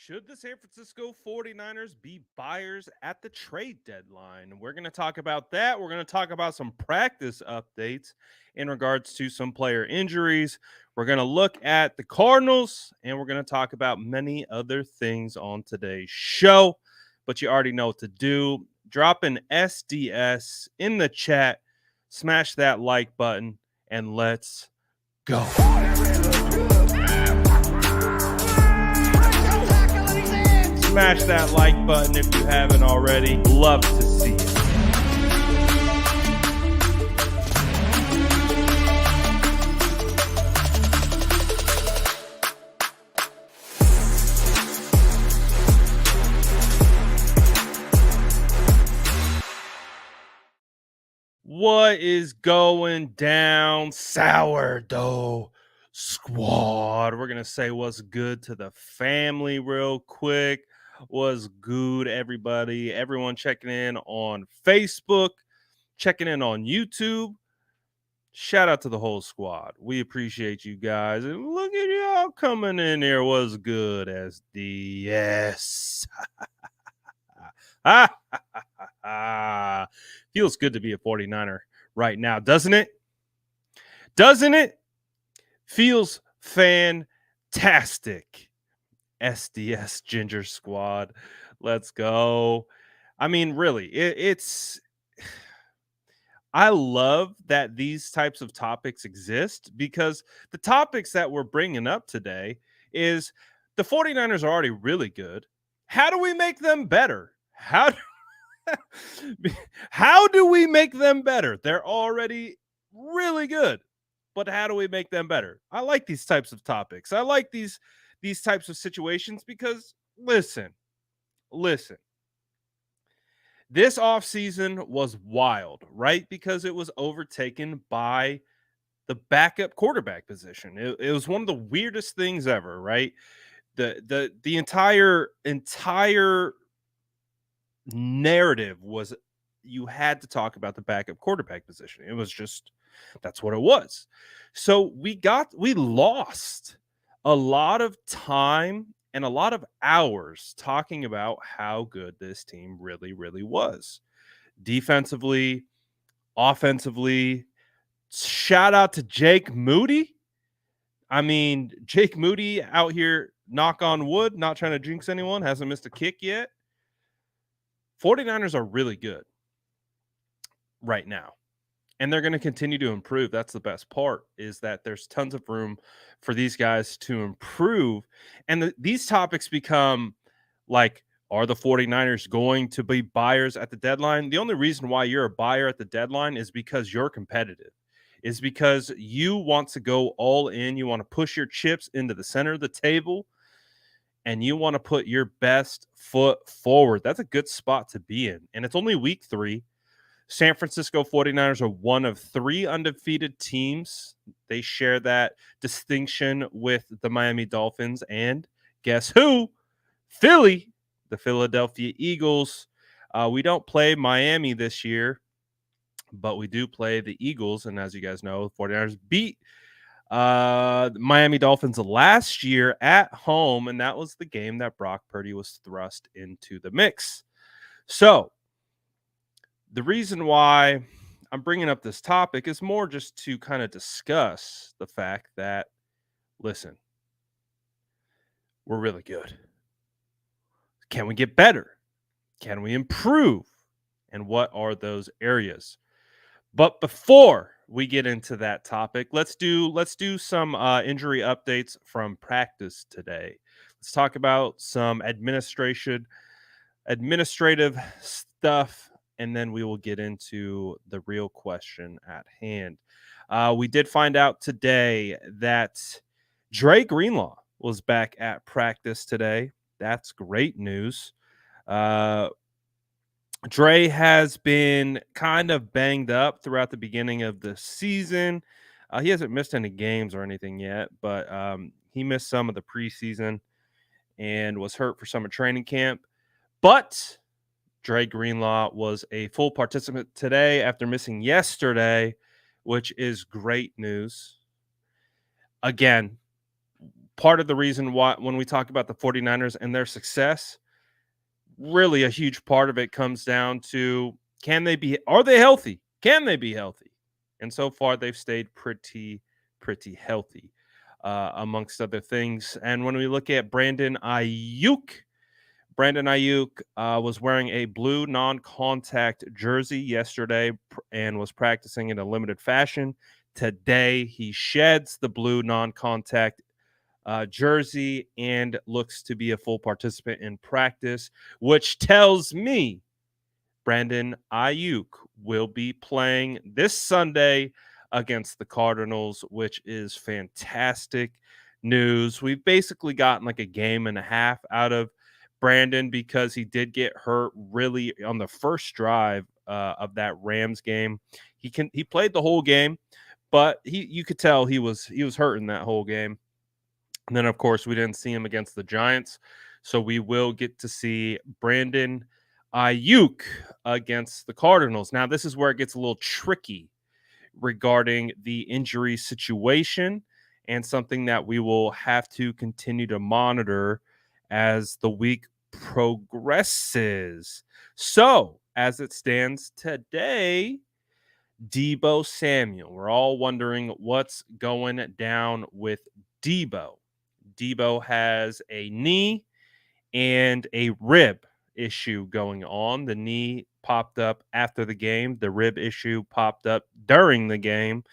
Should the San Francisco 49ers be buyers at the trade deadline? We're going to talk about that. We're going to talk about some practice updates in regards to some player injuries. We're going to look at the Cardinals, and we're going to talk about many other things on today's show. But you already know what to do. Drop an SDS in the chat, smash that like button, and let's go. Smash that like button if you haven't already. Love to see it. What is going down, sourdough squad? We're gonna say what's good to the family real quick. What's good, everybody? Everyone checking in on Facebook, checking in on YouTube. Shout out to the whole squad. We appreciate you guys. And look at y'all coming in here. What's good, SDS? Feels good to be a 49er right now, doesn't it? Doesn't it? Feels fantastic. SDS Ginger Squad. Let's go. I mean, really, it's I love that these types of topics exist because the topics that we're bringing up today is the 49ers are already really good. How do we make them better? How do we make them better? They're already really good. But how do we make them better? I like these types of topics. I like these types of situations because listen. This offseason was wild, right? Because it was overtaken by the backup quarterback position. It was one of the weirdest things ever, right? The entire narrative was you had to talk about the backup quarterback position. It was just that's what it was. So we lost a lot of time and a lot of hours talking about how good this team really, really was. Defensively, offensively. Shout out to Jake Moody. I mean, Jake Moody out here, knock on wood, not trying to jinx anyone, hasn't missed a kick yet. 49ers are really good right now. And they're going to continue to improve. That's the best part, is that there's tons of room for these guys to improve. And these topics become like, are the 49ers going to be buyers at the deadline? The only reason why you're a buyer at the deadline is because you're competitive, is because you want to go all in. You want to push your chips into the center of the table, and you want to put your best foot forward. That's a good spot to be in. And it's only week 3. San Francisco 49ers are one of 3 undefeated teams. They share that distinction with the Miami Dolphins. And guess who? Philly, the Philadelphia Eagles. We don't play Miami this year, but we do play the Eagles. And as you guys know, the 49ers beat the Miami Dolphins last year at home. And that was the game that Brock Purdy was thrust into the mix. So, the reason why I'm bringing up this topic is more just to kind of discuss the fact that, listen, we're really good. Can we get better? Can we improve? And what are those areas? But before we get into that topic, let's do some injury updates from practice today. Let's talk about some administrative stuff, and then we will get into the real question at hand. We did find out today that Dre Greenlaw was back at practice today. That's great news. Dre has been kind of banged up throughout the beginning of the season. He hasn't missed any games or anything yet, but he missed some of the preseason and was hurt for summer training camp. But Dre Greenlaw was a full participant today after missing yesterday, which is great news. Again, part of the reason why when we talk about the 49ers and their success, really a huge part of it comes down to are they healthy? Can they be healthy? And so far they've stayed pretty healthy, amongst other things. And when we look at Brandon Ayuk was wearing a blue non-contact jersey yesterday and was practicing in a limited fashion. Today he sheds the blue non-contact jersey and looks to be a full participant in practice, which tells me Brandon Ayuk will be playing this Sunday against the Cardinals, which is fantastic news. We've basically gotten like a game and a half out of Brandon because he did get hurt really on the first drive of that Rams game. He played the whole game, but you could tell he was hurting that whole game. And then, of course, we didn't see him against the Giants. So we will get to see Brandon Ayuk against the Cardinals. Now, this is where it gets a little tricky regarding the injury situation and something that we will have to continue to monitor as the week progresses. So, as it stands today, Deebo Samuel. We're all wondering what's going down with Deebo. Deebo has a knee and a rib issue going on. The knee popped up after the game. The rib issue popped up during the game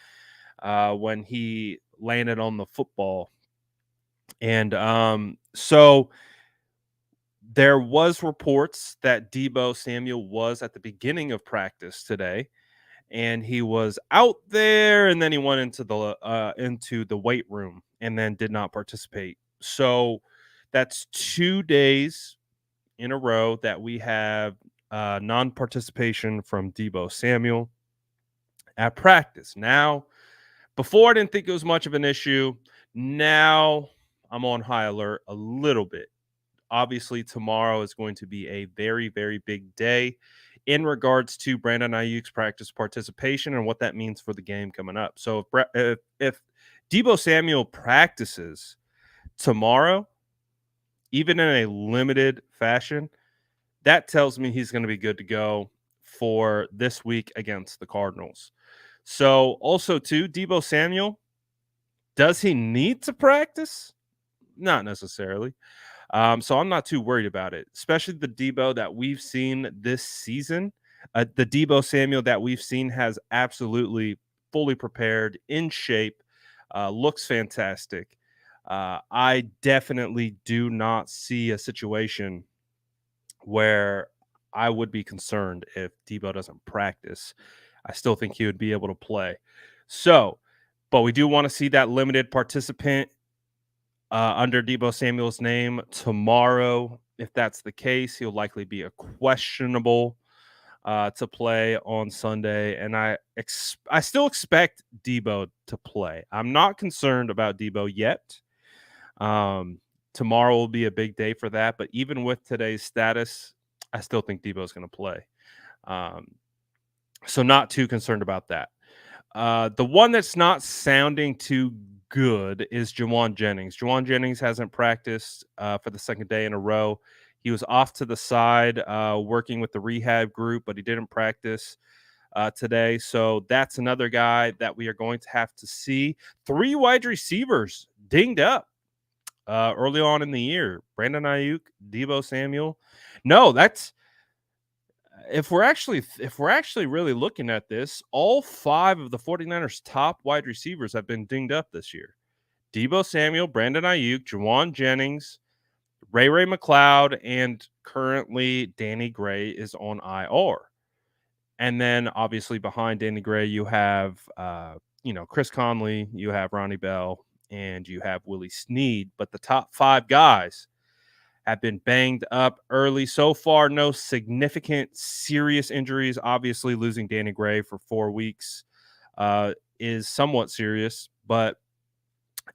when he landed on the football. And so there was reports that Deebo Samuel was at the beginning of practice today, and he was out there, and then he went into the weight room and then did not participate. So that's 2 days in a row that we have non-participation from Deebo Samuel at practice. Now, before I didn't think it was much of an issue. Now I'm on high alert a little bit. Obviously, tomorrow is going to be a very, very big day in regards to Brandon Ayuk's practice participation and what that means for the game coming up. So if Deebo Samuel practices tomorrow, even in a limited fashion, that tells me he's going to be good to go for this week against the Cardinals. So also too, Deebo Samuel, does he need to practice? Not necessarily. So I'm not too worried about it, especially the Deebo that we've seen this season. The Deebo Samuel that we've seen has absolutely fully prepared, in shape, looks fantastic. I definitely do not see a situation where I would be concerned if Deebo doesn't practice. I still think he would be able to play. So, but we do want to see that limited participant under Deebo Samuel's name tomorrow. If that's the case, he'll likely be a questionable to play on Sunday, and I still expect Deebo to play. I'm not concerned about Deebo yet. Tomorrow will be a big day for that, but even with today's status, I still think Deebo's going to play. So not too concerned about that. The one that's not sounding too good is Jauan Jennings. Jauan Jennings hasn't practiced for the second day in a row. He was off to the side working with the rehab group, but he didn't practice today. So that's another guy that we are going to have to see. 3 wide receivers dinged up early on in the year. Brandon Ayuk, Deebo Samuel. No, that's if we're actually really looking at this, all 5 of the 49ers top wide receivers have been dinged up this year. Deebo Samuel, Brandon Ayuk, Jauan Jennings, Ray McLeod, and currently Danny Gray is on IR. And then obviously behind Danny Gray, you have Chris Conley, you have Ronnie Bell, and you have Willie Snead. But the top 5 guys have been banged up early. So far, no significant serious injuries. Obviously, losing Danny Gray for 4 weeks is somewhat serious. But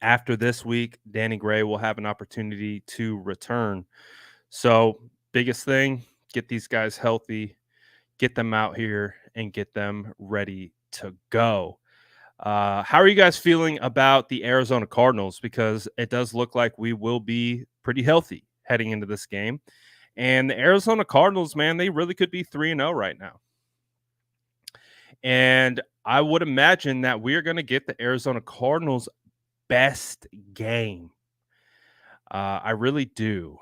after this week, Danny Gray will have an opportunity to return. So, biggest thing, get these guys healthy, get them out here, and get them ready to go. How are you guys feeling about the Arizona Cardinals? Because it does look like we will be pretty healthy heading into this game. And the Arizona Cardinals, man, they really could be 3-0 right now. And I would imagine that we're going to get the Arizona Cardinals' best game. I really do.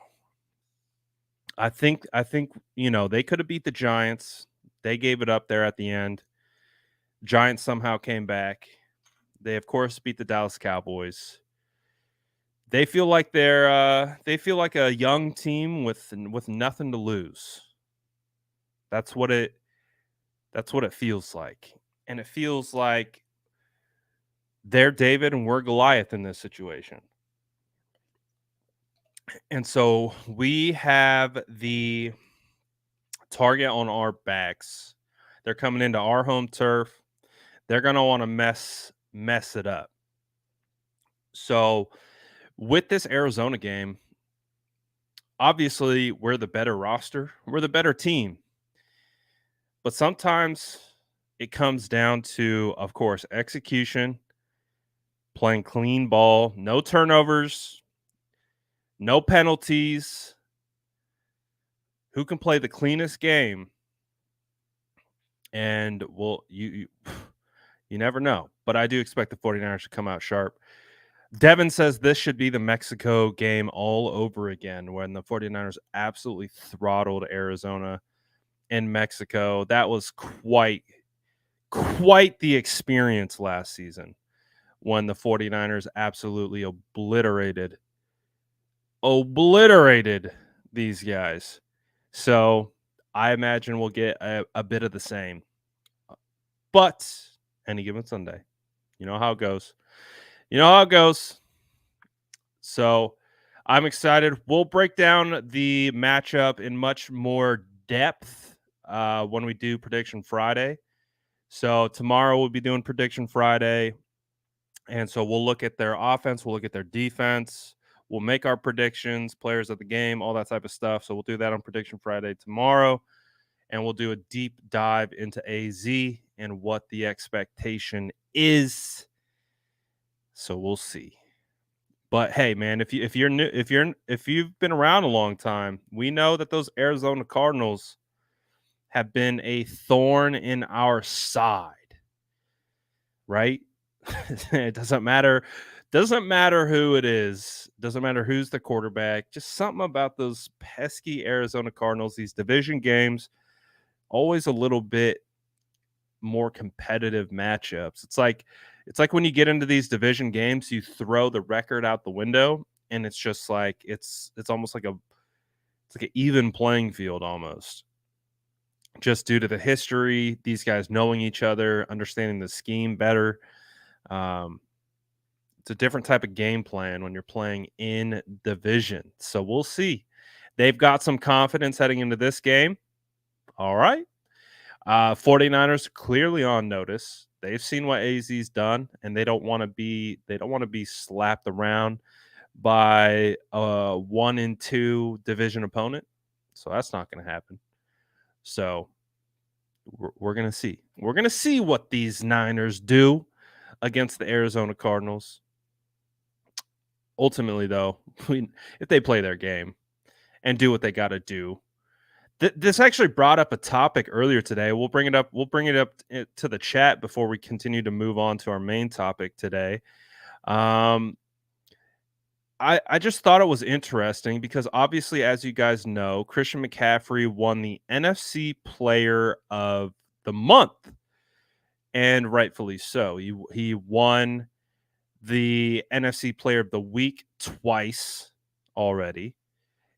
I think they could have beat the Giants. They gave it up there at the end. Giants somehow came back. They of course beat the Dallas Cowboys. They feel like they feel like a young team with nothing to lose. That's what it that's what it feels like. And it feels like they're David and we're Goliath in this situation. And so we have the target on our backs. They're coming into our home turf. They're going to want to mess it up. So with this Arizona game, obviously we're the better roster. We're the better team. But sometimes it comes down to, of course, execution, playing clean ball, no turnovers, no penalties. Who can play the cleanest game? And well, you never know. But I do expect the 49ers to come out sharp. Devin says this should be the Mexico game all over again when the 49ers absolutely throttled Arizona in Mexico. That was quite the experience last season when the 49ers absolutely obliterated these guys. So I imagine we'll get a bit of the same. But any given Sunday, you know how it goes. You know how it goes. So I'm excited. We'll break down the matchup in much more depth when we do Prediction Friday. So tomorrow we'll be doing Prediction Friday. And so we'll look at their offense, we'll look at their defense, we'll make our predictions, players of the game, all that type of stuff. So we'll do that on Prediction Friday tomorrow. And we'll do a deep dive into AZ and what the expectation is. So we'll see. But hey, man, if you've been around a long time, we know that those Arizona Cardinals have been a thorn in our side, right? It doesn't matter who it is, doesn't matter who's the quarterback, just something about those pesky Arizona Cardinals, these division games, always a little bit more competitive matchups. It's like when you get into these division games, you throw the record out the window and it's just like it's almost like it's like an even playing field almost. Just due to the history, these guys knowing each other, understanding the scheme better. It's a different type of game plan when you're playing in division. So we'll see. They've got some confidence heading into this game. All right. 49ers clearly on notice. They've seen what AZ's done, and they don't want to be slapped around by a 1-2 division opponent. So that's not going to happen. So we're going to see. We're going to see what these Niners do against the Arizona Cardinals. Ultimately, though, if they play their game and do what they got to do, this actually brought up a topic earlier today. We'll bring it up to the chat before we continue to move on to our main topic today. I just thought it was interesting because obviously, as you guys know, Christian McCaffrey won the NFC Player of the Month, and rightfully so. He won the NFC Player of the Week twice already.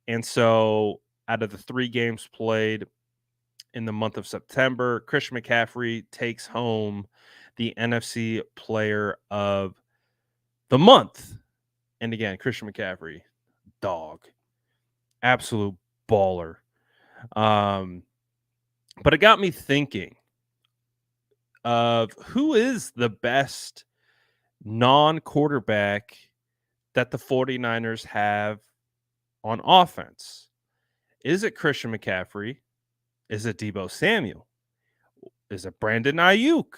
And so out of the 3 games played in the month of September, Christian McCaffrey takes home the NFC Player of the Month. And again, Christian McCaffrey, dog, absolute baller. But it got me thinking of who is the best non-quarterback that the 49ers have on offense. Is it Christian McCaffrey? Is it Deebo Samuel? Is it Brandon Ayuk?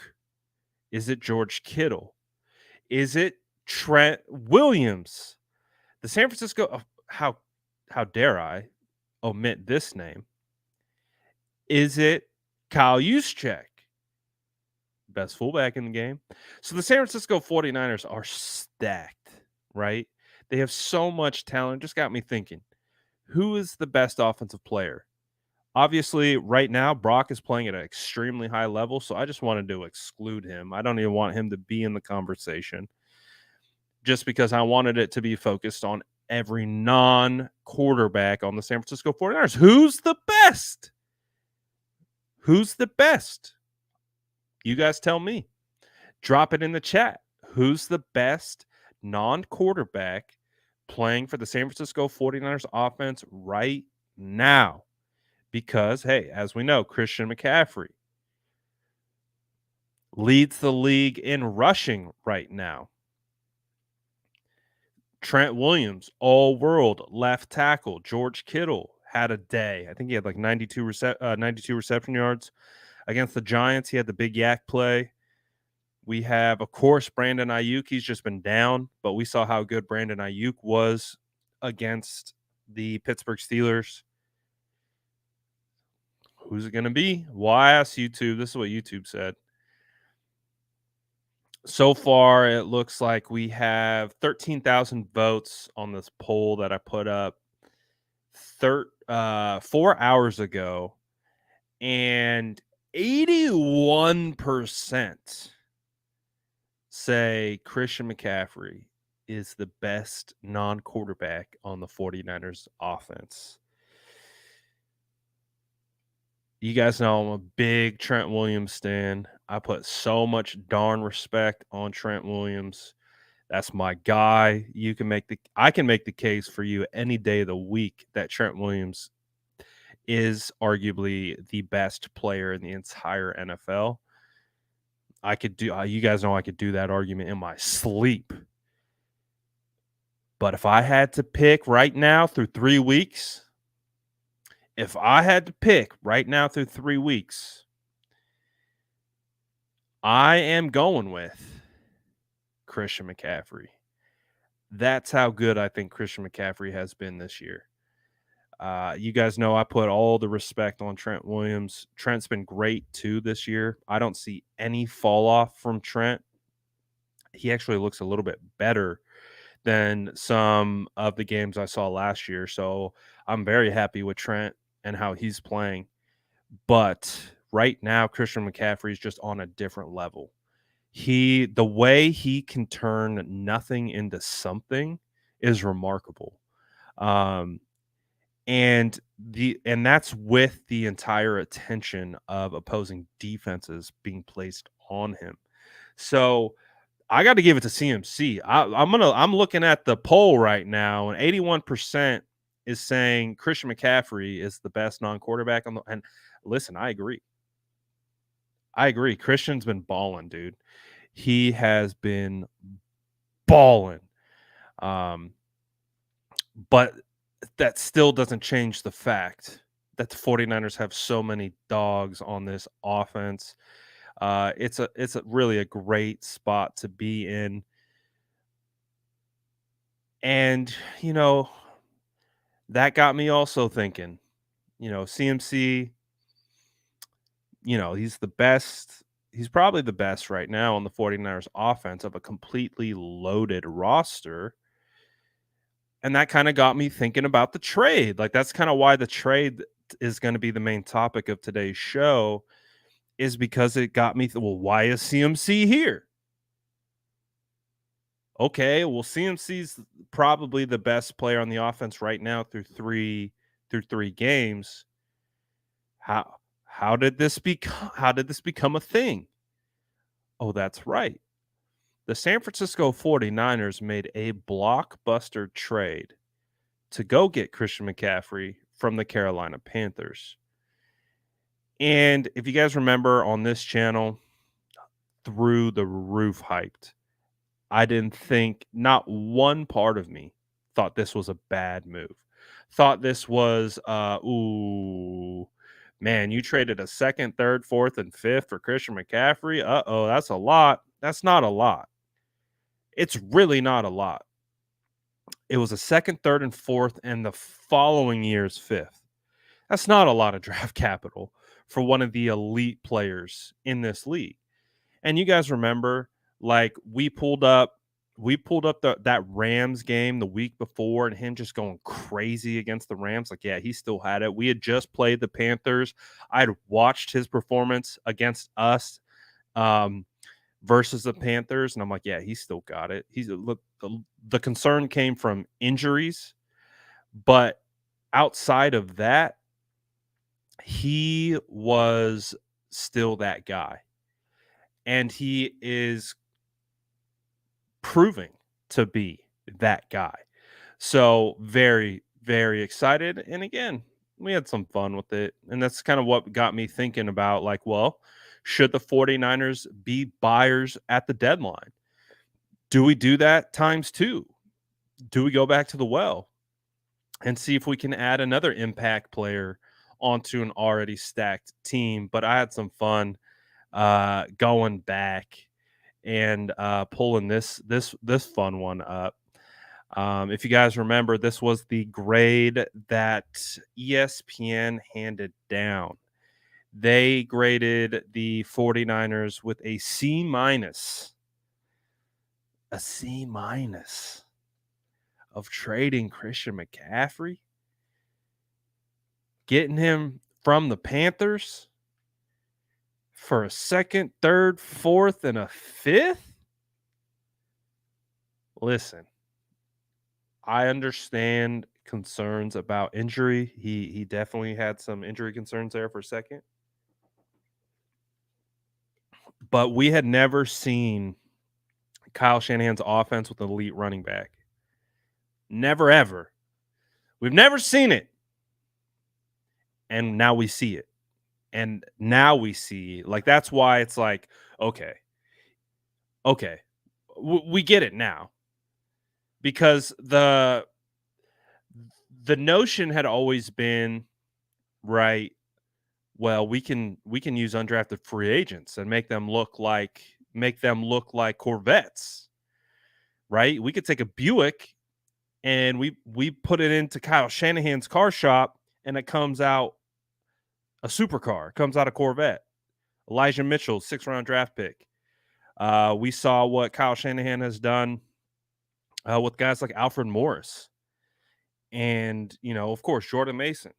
Is it George Kittle? Is it Trent Williams? The San Francisco how dare I omit this name? Is it Kyle Juszczyk, best fullback in the game? So the San Francisco 49ers are stacked, right? They have so much talent. Just got me thinking, who is the best offensive player? Obviously, right now, Brock is playing at an extremely high level, so I just wanted to exclude him. I don't even want him to be in the conversation just because I wanted it to be focused on every non-quarterback on the San Francisco 49ers. Who's the best? Who's the best? You guys tell me. Drop it in the chat. Who's the best non-quarterback playing for the San Francisco 49ers offense right now? Because, hey, as we know, Christian McCaffrey leads the league in rushing right now. Trent Williams, all world left tackle. George Kittle had a day. I think he had like 92 reception yards against the Giants. He had the big yak play. We have, of course, Brandon Ayuk. He's just been down, but we saw how good Brandon Ayuk was against the Pittsburgh Steelers. Who's it going to be? Well, I asked YouTube. This is what YouTube said. So far, it looks like we have 13,000 votes on this poll that I put up 4 hours ago, and 81% say Christian McCaffrey is the best non-quarterback on the 49ers offense. You guys know I'm a big Trent Williams stan. I put so much darn respect on Trent Williams. That's my guy. I can make the case for you any day of the week that Trent Williams is arguably the best player in the entire NFL. I could do you guys know I could do that argument in my sleep. But if I had to pick right now through 3 weeks, I am going with Christian McCaffrey. That's how good I think Christian McCaffrey has been this year. You guys know I put all the respect on Trent Williams. Trent's been great too this year. I don't see any fall off from Trent. He actually looks a little bit better than some of the games I saw last year. So I'm very happy with Trent and how he's playing. But right now, Christian McCaffrey is just on a different level. The way he can turn nothing into something is remarkable. And that's with the entire attention of opposing defenses being placed on him. So I got to give it to CMC. I'm looking at the poll right now, and 81% is saying Christian McCaffrey is the best non-quarterback on the. And listen, I agree. Christian's been balling, dude. He has been balling. But that still doesn't change the fact that the 49ers have so many dogs on this offense. It's really a great spot to be in. And, that got me also thinking, CMC, he's the best. He's probably the best right now on the 49ers offense of a completely loaded roster. And that kind of got me thinking about the trade. Like, that's kind of why the trade is going to be the main topic of today's show, is because it got me, well, why is CMC here? Okay, well, CMC's probably the best player on the offense right now through three games. How did this become a thing? Oh, that's right. The San Francisco 49ers made a blockbuster trade to go get Christian McCaffrey from the Carolina Panthers. And if you guys remember on this channel, through the roof hyped. I didn't think, not one part of me thought this was a bad move. Thought this was, ooh, man, you traded a second, third, fourth, and fifth for Christian McCaffrey. Uh-oh, that's a lot. That's not a lot. It's really not a lot. It was a second, third, and fourth, and the following year's fifth. That's not a lot of draft capital for one of the elite players in this league. And you guys remember, like we pulled up that Rams game the week before, and him just going crazy against the Rams. Like, yeah, he still had it. We had just played the Panthers. I'd watched his performance against us versus the Panthers, and I'm like, yeah, he still got it. He's look. The concern came from injuries, but outside of that, he was still that guy. And he is proving to be that guy. So very, very excited. And again, we had some fun with it. And that's kind of what got me thinking about, like, well, should the 49ers be buyers at the deadline? Do we do that times two? Do we go back to the well and see if we can add another impact player onto an already stacked team? But I had some fun going back and pulling this fun one up. If you guys remember, this was the grade that ESPN handed down. They graded the 49ers with a C minus. A C minus of trading Christian McCaffrey, getting him from the Panthers for a second, third, fourth, and a fifth. Listen, I understand concerns about injury. He definitely had some injury concerns there for a second. But we had never seen Kyle Shanahan's offense with an elite running back. Never ever. We've never seen it. And now we see it. And now we see, like, that's why it's like, okay. We get it now. Because the notion had always been, right, well, we can use undrafted free agents and make them look like Corvettes, right? We could take a Buick and we put it into Kyle Shanahan's car shop, and it comes out a supercar, comes out a Corvette. Elijah Mitchell, 6th-round draft pick. We saw what Kyle Shanahan has done with guys like Alfred Morris, and of course, Jordan Mason.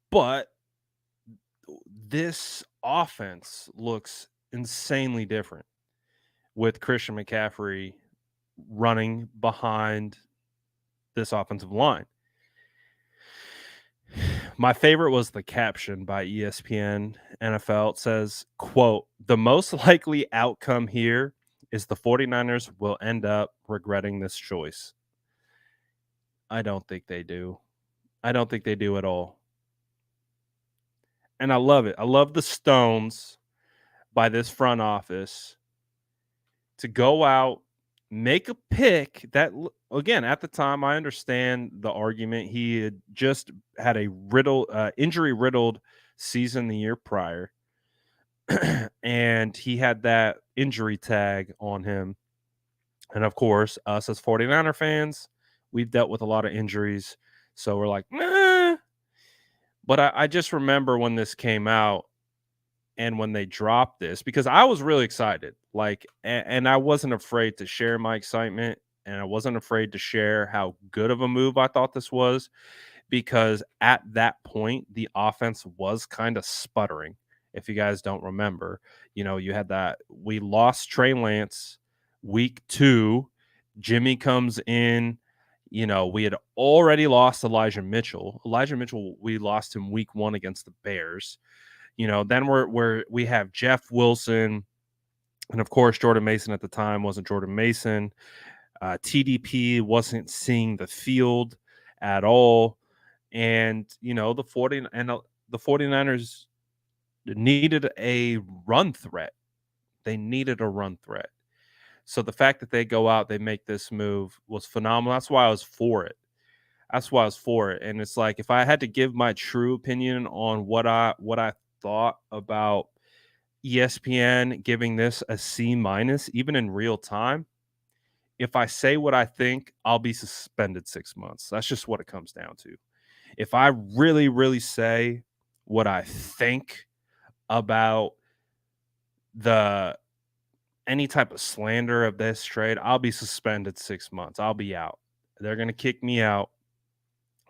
But this offense looks insanely different with Christian McCaffrey running behind this offensive line. My favorite was the caption by ESPN NFL. It says, quote, "The most likely outcome here is the 49ers will end up regretting this choice." I don't think they do. I don't think they do at all. And I love it. I love the stones by this front office to go out, make a pick that, again, at the time, I understand the argument. He had just had a injury riddled season the year prior, and he had that injury tag on him. And of course, us as 49er fans, we've dealt with a lot of injuries. So we're like, nah. But I just remember when this came out, and when they dropped this, because I was really excited, like, and I wasn't afraid to share my excitement, and I wasn't afraid to share how good of a move I thought this was, because at that point, the offense was kind of sputtering. If you guys don't remember, you had that, we lost Trey Lance week 2. Jimmy comes in. We had already lost Elijah Mitchell. We lost him week 1 against the Bears. Then we have Jeff Wilson, and of course Jordan Mason at the time wasn't Jordan Mason. TDP wasn't seeing the field at all, and the 49ers needed a run threat. They needed a run threat. So the fact that they go out, they make this move was phenomenal. That's why I was for it. And it's like, if I had to give my true opinion on what I thought about ESPN giving this a C minus, even in real time. If I say what I think, I'll be suspended 6 months. That's just what it comes down to. If I really, really say what I think about the any type of slander of this trade, I'll be suspended 6 months. I'll be out. They're going to kick me out.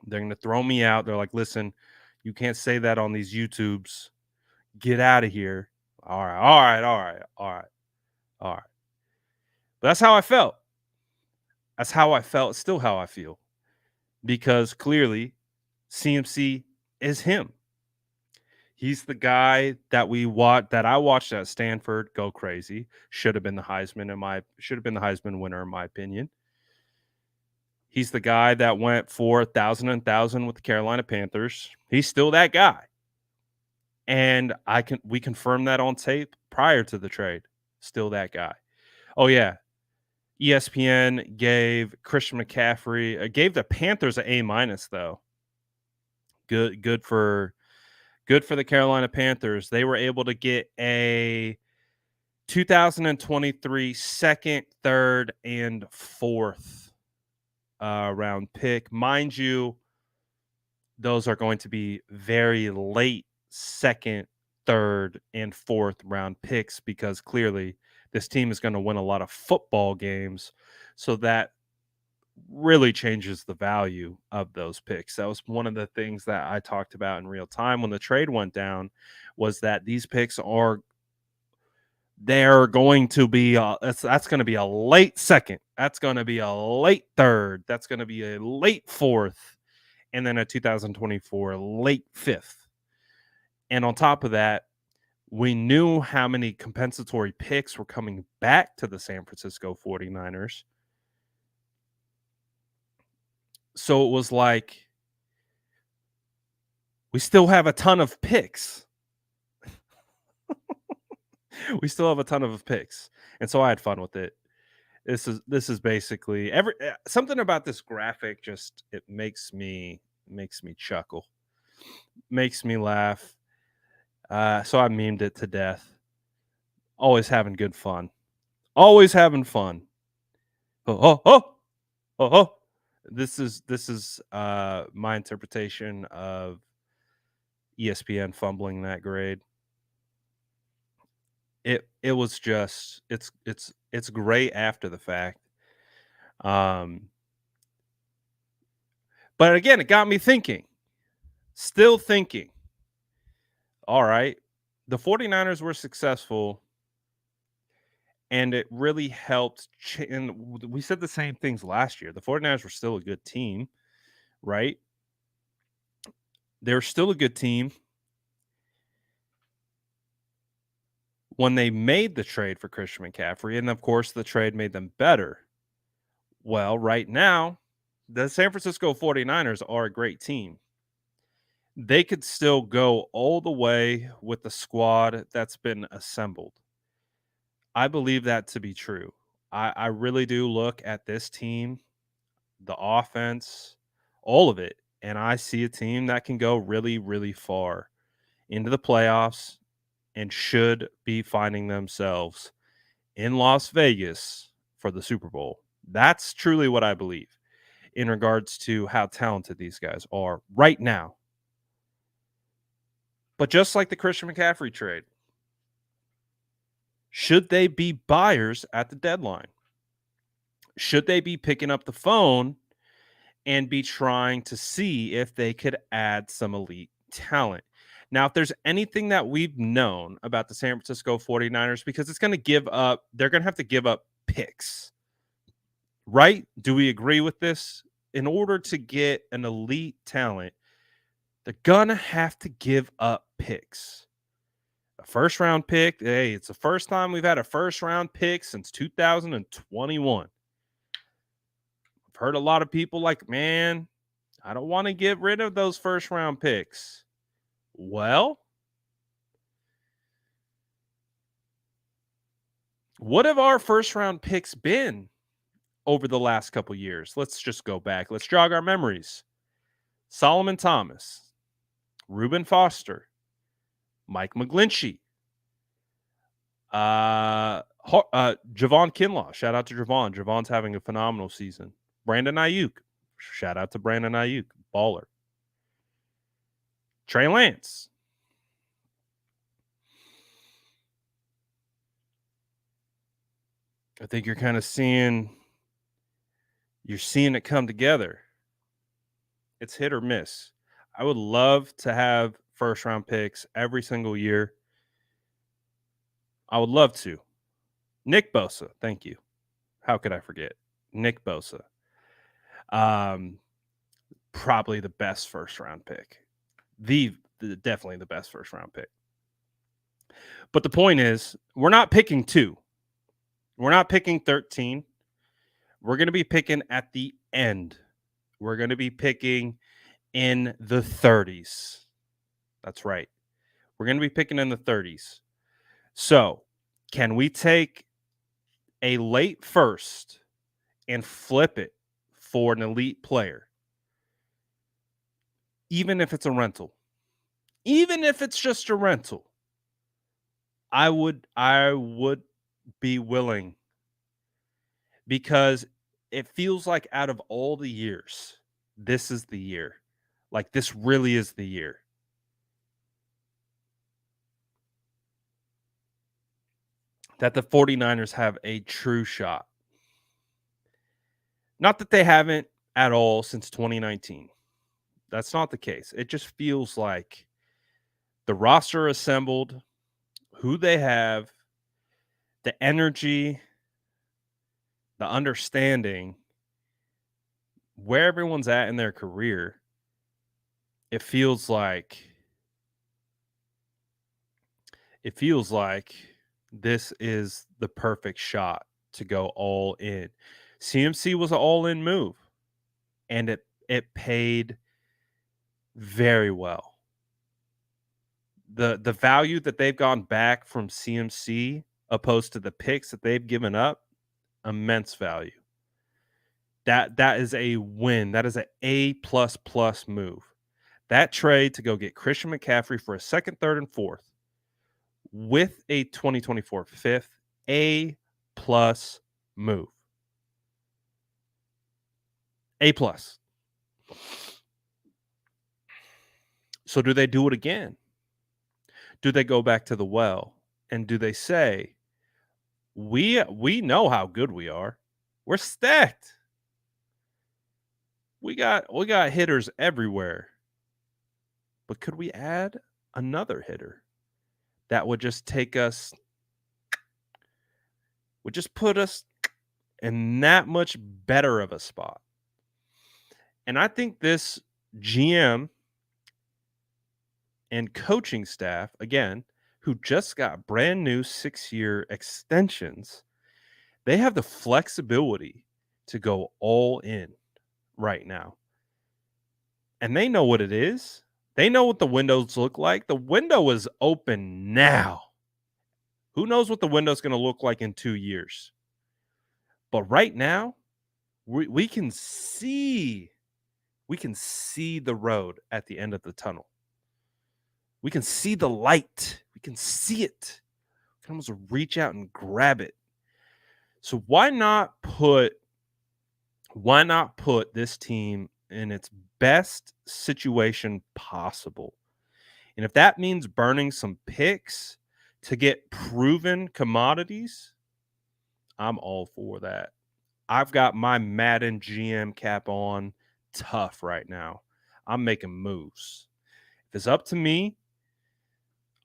They're going to throw me out. They're like, listen, you can't say that on these YouTubes. Get out of here. All right, all right, all right, all right, all right. But that's how I felt. That's how I felt. It's still how I feel. Because clearly, CMC is him. He's the guy that I watched at Stanford go crazy. Should have been the Heisman winner in my opinion. He's the guy that went for 1,000 with the Carolina Panthers. He's still that guy. And we confirmed that on tape prior to the trade. Still that guy. Oh yeah. ESPN gave Christian McCaffrey, gave the Panthers an A minus though. Good for the Carolina Panthers. They were able to get a 2023 second, third, and fourth round pick. Mind you, those are going to be very late second, third, and fourth round picks because clearly this team is going to win a lot of football games. So that really changes the value of those picks. That was one of the things that I talked about in real time when the trade went down was that these picks they're going to be that's going to be a late second. That's going to be a late third. That's going to be a late fourth and then a 2024 late fifth. And on top of that, we knew how many compensatory picks were coming back to the San Francisco 49ers. So it was like, we still have a ton of picks. We still have a ton of picks. And so I had fun with it. This is basically something about this graphic it makes me chuckle. Makes me laugh. So I memed it to death. Always having good fun. Always having fun. Oh. This is my interpretation of ESPN fumbling that grade. It was just it's great after the fact. But again, it got me thinking. Still thinking. All right. The 49ers were successful and it really helped and we said the same things last year. The 49ers were still a good team, right? They're still a good team. When they made the trade for Christian McCaffrey, and of course the trade made them better. Well, right now, the San Francisco 49ers are a great team. They could still go all the way with the squad that's been assembled. I believe that to be true. I really do look at this team, the offense, all of it, and I see a team that can go really, really far into the playoffs and should be finding themselves in Las Vegas for the Super Bowl. That's truly what I believe in regards to how talented these guys are right now. But just like the Christian McCaffrey trade, should they be buyers at the deadline? Should they be picking up the phone and be trying to see if they could add some elite talent? Now, if there's anything that we've known about the San Francisco 49ers, because they're going to have to give up picks, right? Do we agree with this? In order to get an elite talent, they're going to have to give up picks. A first round pick. Hey, it's the first time we've had a first round pick since 2021. I've heard a lot of people like, man, I don't want to get rid of those first round picks. Well, what have our first round picks been over the last couple years? Let's just go back. Let's jog our memories. Solomon Thomas, Reuben Foster, Mike McGlinchey, Javon Kinlaw. Shout out to Javon. Javon's having a phenomenal season. Brandon Ayuk. Shout out to Brandon Ayuk. Baller. Trey Lance. I think you're kind of seeing it come together. It's hit or miss. I would love to have first round picks every single year. I would love to. Nick Bosa, thank you. How could I forget? Nick Bosa. Probably the best first round pick. Definitely the best first round pick. But the point is, we're not picking 2. We're not picking 13. We're going to be picking at the end. We're going to be picking in the 30s. That's right. We're going to be picking in the 30s. So, can we take a late first and flip it for an elite player? Even if it's a rental. Even if it's just a rental. I would be willing, because it feels like out of all the years, this is the year. Like, this really is the year. That the 49ers have a true shot. Not that they haven't at all since 2019. That's not the case. It just feels like the roster assembled, who they have, the energy, the understanding, where everyone's at in their career. It feels like this is the perfect shot to go all in. CMC was an all-in move, and it paid very well. The value that they've gone back from CMC opposed to the picks that they've given up, immense value. That is a win. That is an A++ move. That trade to go get Christian McCaffrey for a second, third, and fourth with a 2024 fifth, A+ move. A+. So do they do it again? Do they go back to the well? And do they say, we know how good we are. We're stacked. We got hitters everywhere. But could we add another hitter that would just take us, would just put us in that much better of a spot? And I think this GM and coaching staff, again, who just got brand new 6-year extensions, they have the flexibility to go all in right now. And they know what it is. They know what the windows look like. The window is open now. Who knows what the window's going to look like in 2 years? But right now, we can see the road at the end of the tunnel. We can see the light. We can see it. We can almost reach out and grab it. So why not put this team in its best situation possible? And if that means burning some picks to get proven commodities, I'm all for that. I've got my Madden GM cap on tough right now. I'm making moves. If it's up to me,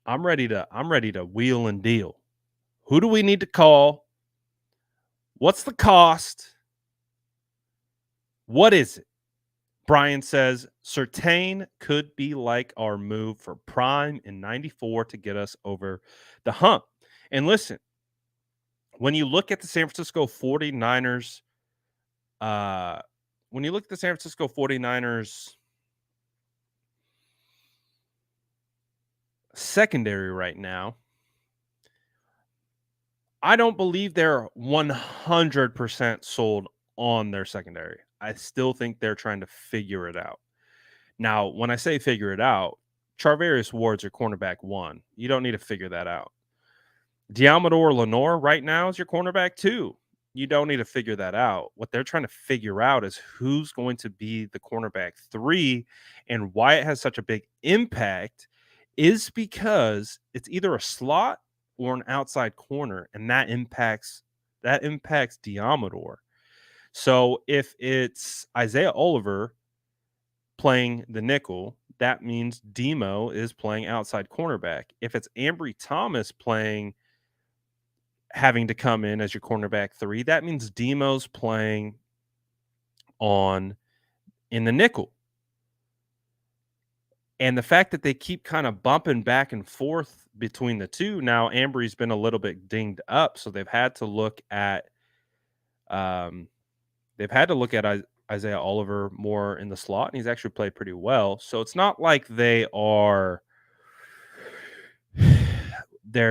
I'm ready to wheel and deal. Who do we need to call? What's the cost? What is it? Brian says, Surtain could be like our move for Prime in 94 to get us over the hump. And listen, when you look at the San Francisco 49ers, secondary right now, I don't believe they're 100% sold on their secondary. I still think they're trying to figure it out. Now, when I say figure it out, Charvarius Ward's your cornerback 1. You don't need to figure that out. Diamador Lenore right now is your cornerback too. You don't need to figure that out. What they're trying to figure out is who's going to be the cornerback 3, and why it has such a big impact is because it's either a slot or an outside corner, and that impacts Diamador. So if it's Isaiah Oliver playing the nickel, that means Demo is playing outside cornerback. If it's Ambry Thomas having to come in as your cornerback 3, that means Demo's playing in the nickel. And the fact that they keep kind of bumping back and forth between the two, now Ambry's been a little bit dinged up, so they've had to look at um, Isaiah Oliver more in the slot, and he's actually played pretty well. So it's not like they're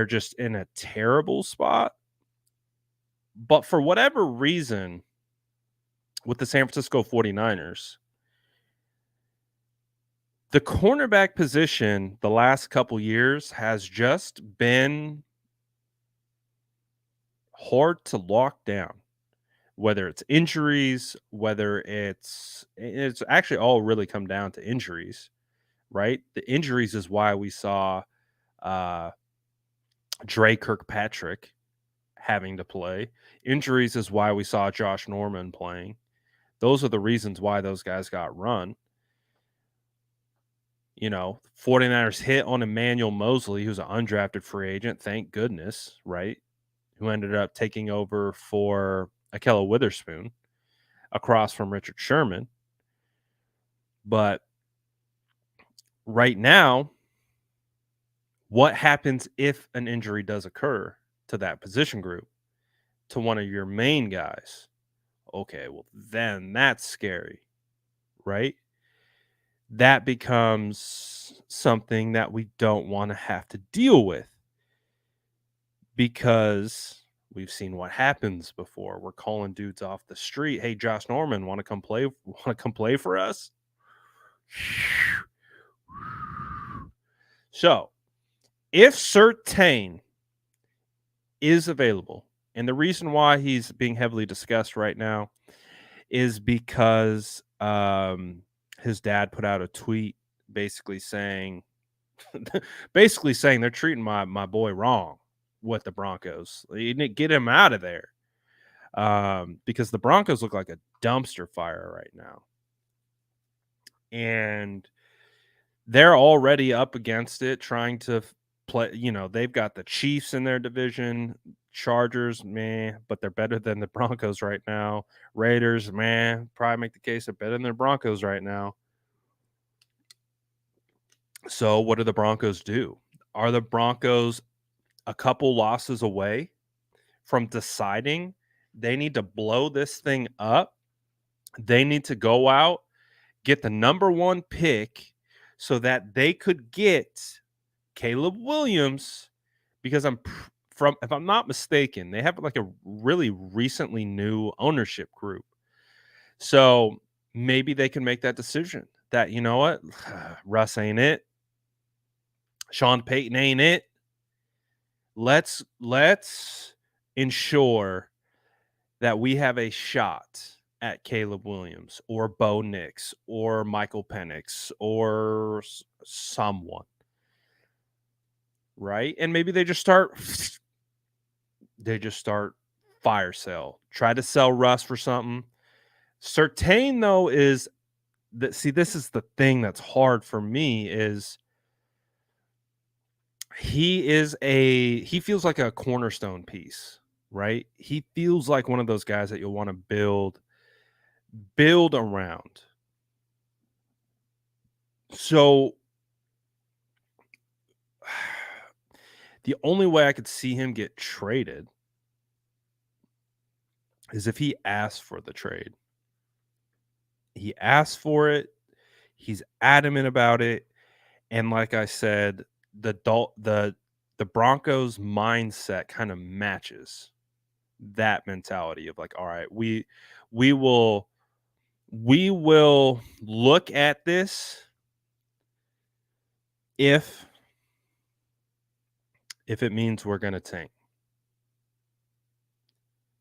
just in a terrible spot. But for whatever reason, with the San Francisco 49ers, the cornerback position the last couple years has just been hard to lock down. Whether it's injuries, whether it's actually all really come down to injuries, right? The injuries is why we saw uh Dre Kirkpatrick having to play. Injuries is why we saw Josh Norman playing. Those are the reasons why those guys got run. 49ers hit on Emmanuel Mosley, who's an undrafted free agent, thank goodness, right? Who ended up taking over for Ahkello Witherspoon across from Richard Sherman. But right now, what happens if an injury does occur to that position group, to one of your main guys? Okay, well, then that's scary, right? That becomes something that we don't want to have to deal with, because we've seen what happens before. We're calling dudes off the street. Hey, Josh Norman, want to come play? Want to come play for us? So, if Surtain is available, and the reason why he's being heavily discussed right now is because his dad put out a tweet basically saying they're treating my boy wrong with the Broncos. You need to get him out of there, because the Broncos look like a dumpster fire right now, and they're already up against it, trying to play. They've got the Chiefs in their division, Chargers, man, but they're better than the Broncos right now. Raiders, man, probably make the case they're better than the Broncos right now. So what do the Broncos do? Are the Broncos a couple losses away from deciding they need to blow this thing up? They need to go out, get the number 1 pick so that they could get Caleb Williams, because if I'm not mistaken, they have like a really recently new ownership group. So maybe they can make that decision that, you know what, Russ ain't it. Sean Payton ain't it. Let's ensure that we have a shot at Caleb Williams or Bo Nix or Michael Penix or someone, right? And maybe they just start fire sale, try to sell Russ for something. Surtain, though, is that, see, this is the thing that's hard for me, is he feels like a cornerstone piece, right? He feels like one of those guys that you'll want to build around. So the only way I could see him get traded is if he asks for the trade. He asks for it. He's adamant about it. And like I said, the Broncos mindset kind of matches that mentality of like, all right, we will look at this if it means we're going to tank.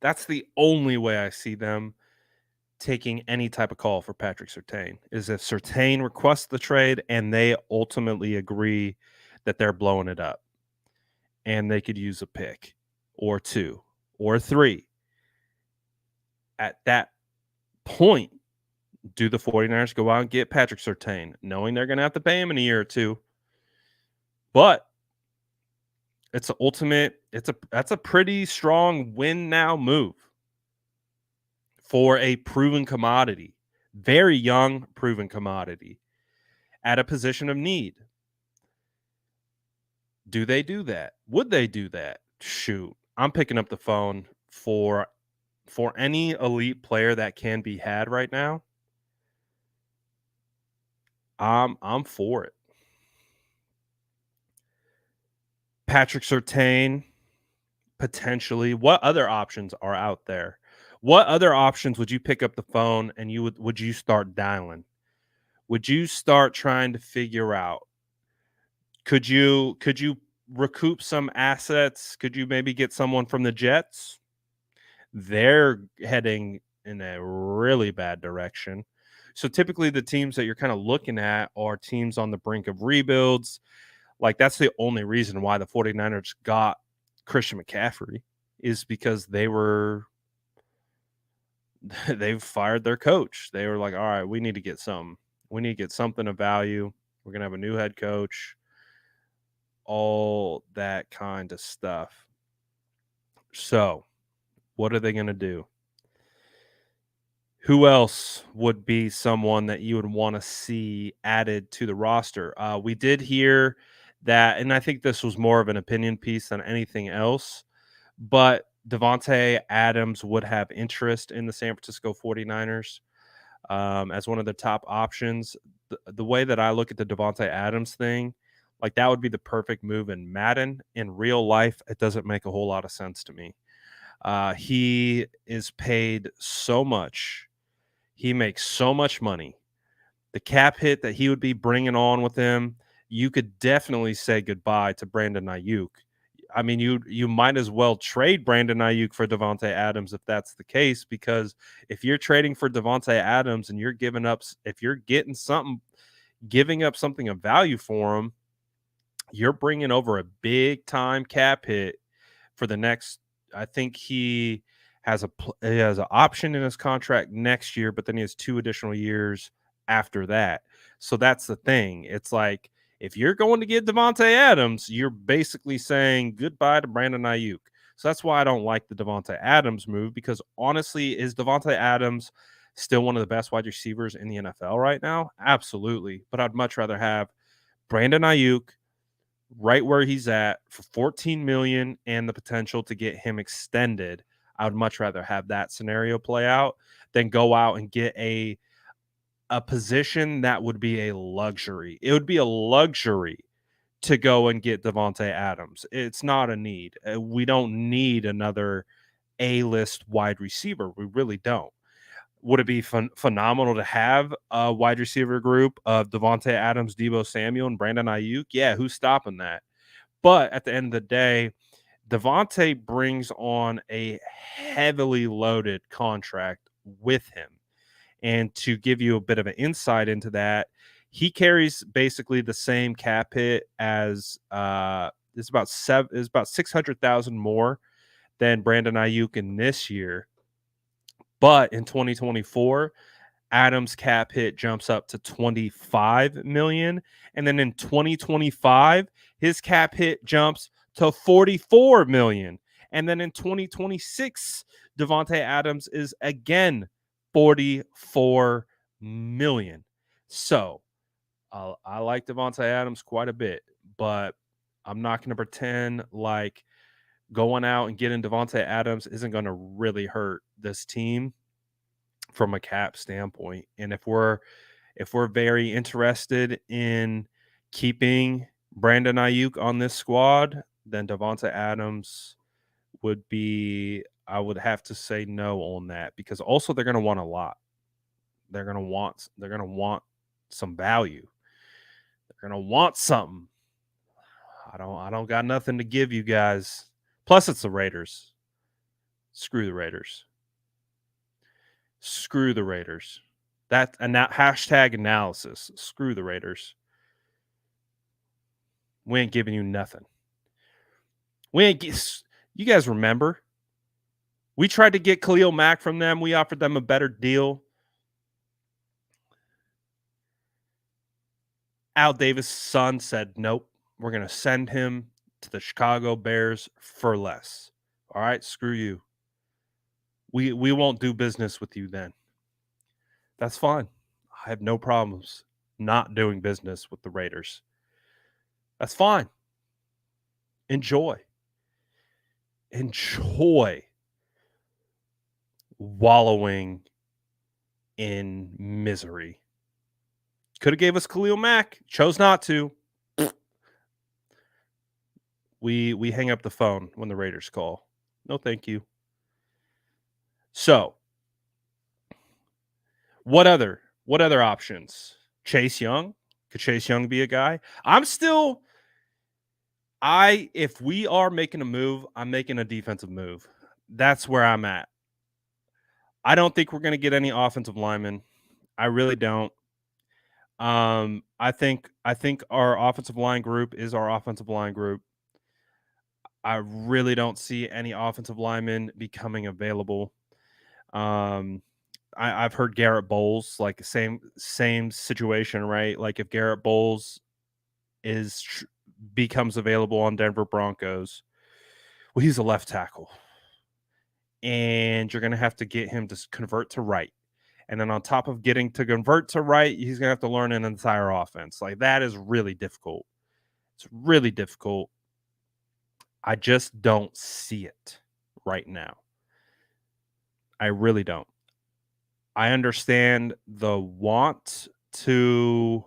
That's the only way I see them taking any type of call for Patrick Surtain, is if Surtain requests the trade and they ultimately agree that they're blowing it up and they could use a pick or two or three. At that point, do the 49ers go out and get Patrick Surtain, knowing they're going to have to pay him in a year or two? But it's that's a pretty strong win now move for a proven commodity, very young proven commodity at a position of need. Do they do that? Would they do that? Shoot, I'm picking up the phone for any elite player that can be had right now. I'm for it. Patrick Surtain, potentially. What other options are out there? What other options would you pick up the phone and would you start dialing? Would you start trying to figure out? Could you recoup some assets? Could you maybe get someone from the Jets? They're heading in a really bad direction. So typically the teams that you're kind of looking at are teams on the brink of rebuilds. Like, that's the only reason why the 49ers got Christian McCaffrey, is because they've fired their coach. They were like, all right, we need to get something. We need to get something of value. We're going to have a new head coach, all that kind of stuff. So what are they going to do? Who else would be someone that you would want to see added to the roster? We did hear that, and I think this was more of an opinion piece than anything else, but Davante Adams would have interest in the San Francisco 49ers as one of the top options. The way that I look at the Davante Adams thing, like, that would be the perfect move in Madden. In real life, it doesn't make a whole lot of sense to me. He is paid so much. He makes so much money. The cap hit that he would be bringing on with him, you could definitely say goodbye to Brandon Ayuk. I mean, you might as well trade Brandon Ayuk for Davante Adams if that's the case, because if you're trading for Davante Adams and if you're getting something, giving up something of value for him, you're bringing over a big time cap hit for the next. I think he has an option in his contract next year, but then he has 2 additional years after that. So that's the thing. It's like, if you're going to get Davante Adams, you're basically saying goodbye to Brandon Ayuk. So that's why I don't like the Davante Adams move, because honestly, is Davante Adams still one of the best wide receivers in the NFL right now? Absolutely. But I'd much rather have Brandon Ayuk right where he's at for 14 million and the potential to get him extended. I would much rather have that scenario play out than go out and get a position that would be a luxury. It would be a luxury to go and get Davante Adams. It's not a need. We don't need another A-list wide receiver. We really don't. Would it be phenomenal to have a wide receiver group of Davante Adams, Deebo Samuel, and Brandon Ayuk? Yeah, who's stopping that? But at the end of the day, Davante brings on a heavily loaded contract with him. And to give you a bit of an insight into that, he carries basically the same cap hit as is about 600,000 more than Brandon Ayuk in this year. But in 2024, Adams' cap hit jumps up to 25 million, and then in 2025, his cap hit jumps to 44 million, and then in 2026, Davante Adams is again 44 million. So I like Davante Adams quite a bit, but I'm not going to pretend like going out and getting Davante Adams isn't going to really hurt this team from a cap standpoint. And if we're very interested in keeping Brandon Ayuk on this squad, then Davante Adams would be, I would have to say no on that, because also they're going to want a lot. They're going to want some value. They're going to want something. I don't got nothing to give you guys. Plus, it's the Raiders. Screw the Raiders. Screw the Raiders. That hashtag analysis. Screw the Raiders. We ain't giving you nothing. You guys remember? We tried to get Khalil Mack from them. We offered them a better deal. Al Davis' son said, nope, we're going to send him to the Chicago Bears for less. All right, screw you. We won't do business with you then. That's fine. I have no problems not doing business with the Raiders. That's fine. Enjoy wallowing in misery. Could have gave us Khalil Mack. Chose not to. We hang up the phone when the Raiders call. No, thank you. So, what other options? Chase Young? Could Chase Young be a guy? If we are making a move, I'm making a defensive move. That's where I'm at. I don't think we're going to get any offensive linemen. I really don't. I think our offensive line group is our offensive line group. I really don't see any offensive linemen becoming available. I've heard Garrett Bowles, like same situation, right? Like if Garrett Bowles becomes available on Denver Broncos, well, he's a left tackle, and you're going to have to get him to convert to right. And then on top of getting to convert to right, he's going to have to learn an entire offense. Like that is really difficult. It's really difficult. I just don't see it right now. I really don't. I understand the want to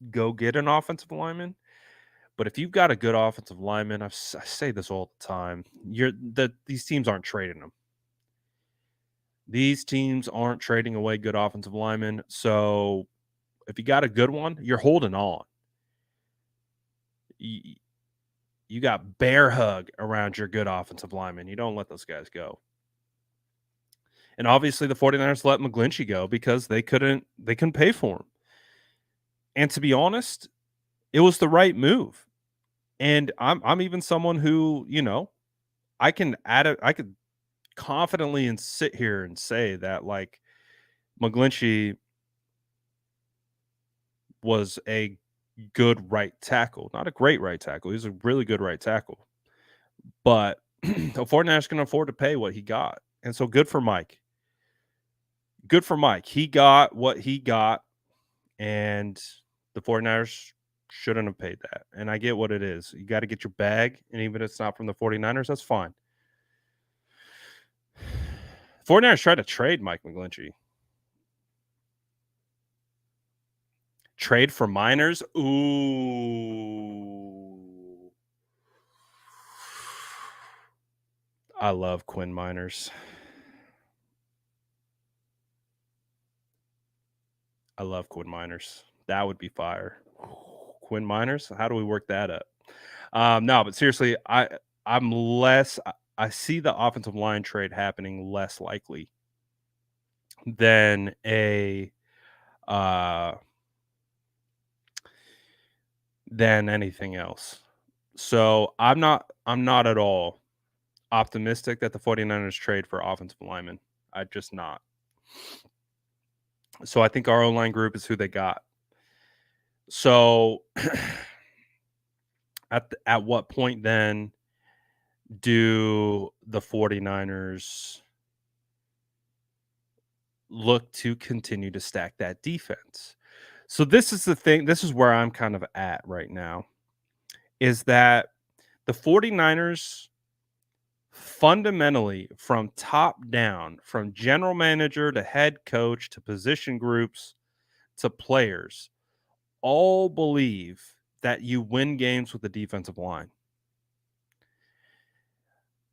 go get an offensive lineman, but if you've got a good offensive lineman, I say this all the time, these teams aren't trading them. These teams aren't trading away good offensive linemen. So if you got a good one, you're holding on. You got bear hug around your good offensive lineman. You don't let those guys go. And obviously the 49ers let McGlinchey go because they couldn't pay for him. And to be honest, it was the right move. And I'm even someone who, I could confidently and sit here and say that like McGlinchey was a good right tackle, not a great right tackle. He was a really good right tackle, but the 49ers can afford to pay what he got. And so good for Mike. Good for Mike. He got what he got, and the 49ers shouldn't have paid that. And I get what it is. You got to get your bag, and even if it's not from the 49ers, that's fine. 49ers tried to trade Mike McGlinchey. Trade for Miners? Ooh. I love Quinn Miners. I love Quinn Miners. That would be fire. Quinn Miners? How do we work that up? No, but seriously, I see the offensive line trade happening less likely than than anything else. So I'm not at all optimistic that the 49ers trade for offensive linemen. I'm just not. So I think our O-line group is who they got. So at what point then do the 49ers look to continue to stack that defense? So this is the thing. This is where I'm kind of at right now, is that the 49ers fundamentally from top down, from general manager to head coach to position groups to players, all believe that you win games with the defensive line.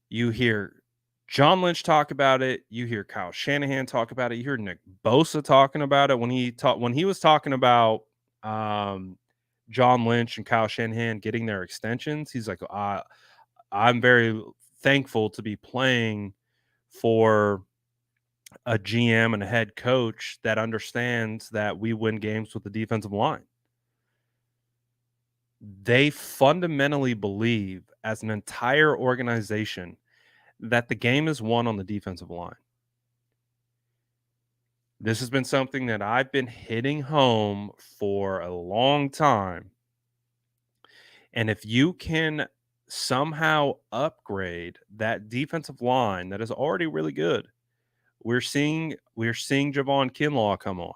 You hear John Lynch talk about it. You hear Kyle Shanahan talk about it. You hear Nick Bosa talking about it when he was talking about John Lynch and Kyle Shanahan getting their extensions. He's like, I'm very thankful to be playing for a GM and a head coach that understands that we win games with the defensive line. They fundamentally believe, as an entire organization, that the game is won on the defensive line. This has been something that I've been hitting home for a long time. And if you can somehow upgrade that defensive line that is already really good, we're seeing Javon Kinlaw come on.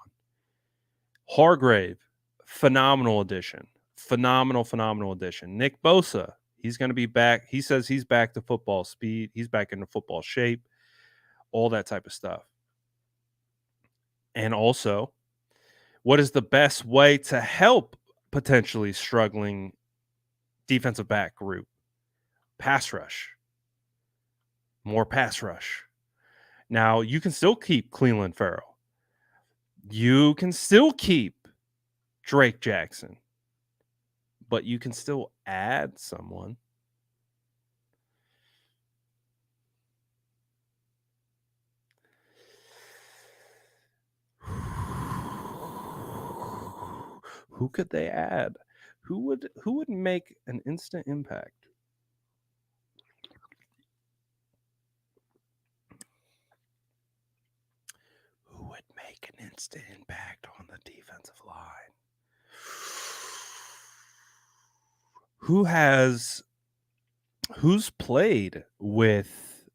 Hargrave, phenomenal addition. Phenomenal addition. Nick Bosa, he's going to be back. He says he's back to football speed. He's back into football shape, all that type of stuff. And also, what is the best way to help potentially struggling defensive back group? Pass rush. More pass rush. Now, you can still keep Cleveland Farrell. You can still keep Drake Jackson. But you can still add someone. Who could they add? Who would make an instant impact? Who would make an instant impact on the defensive line? Who's played with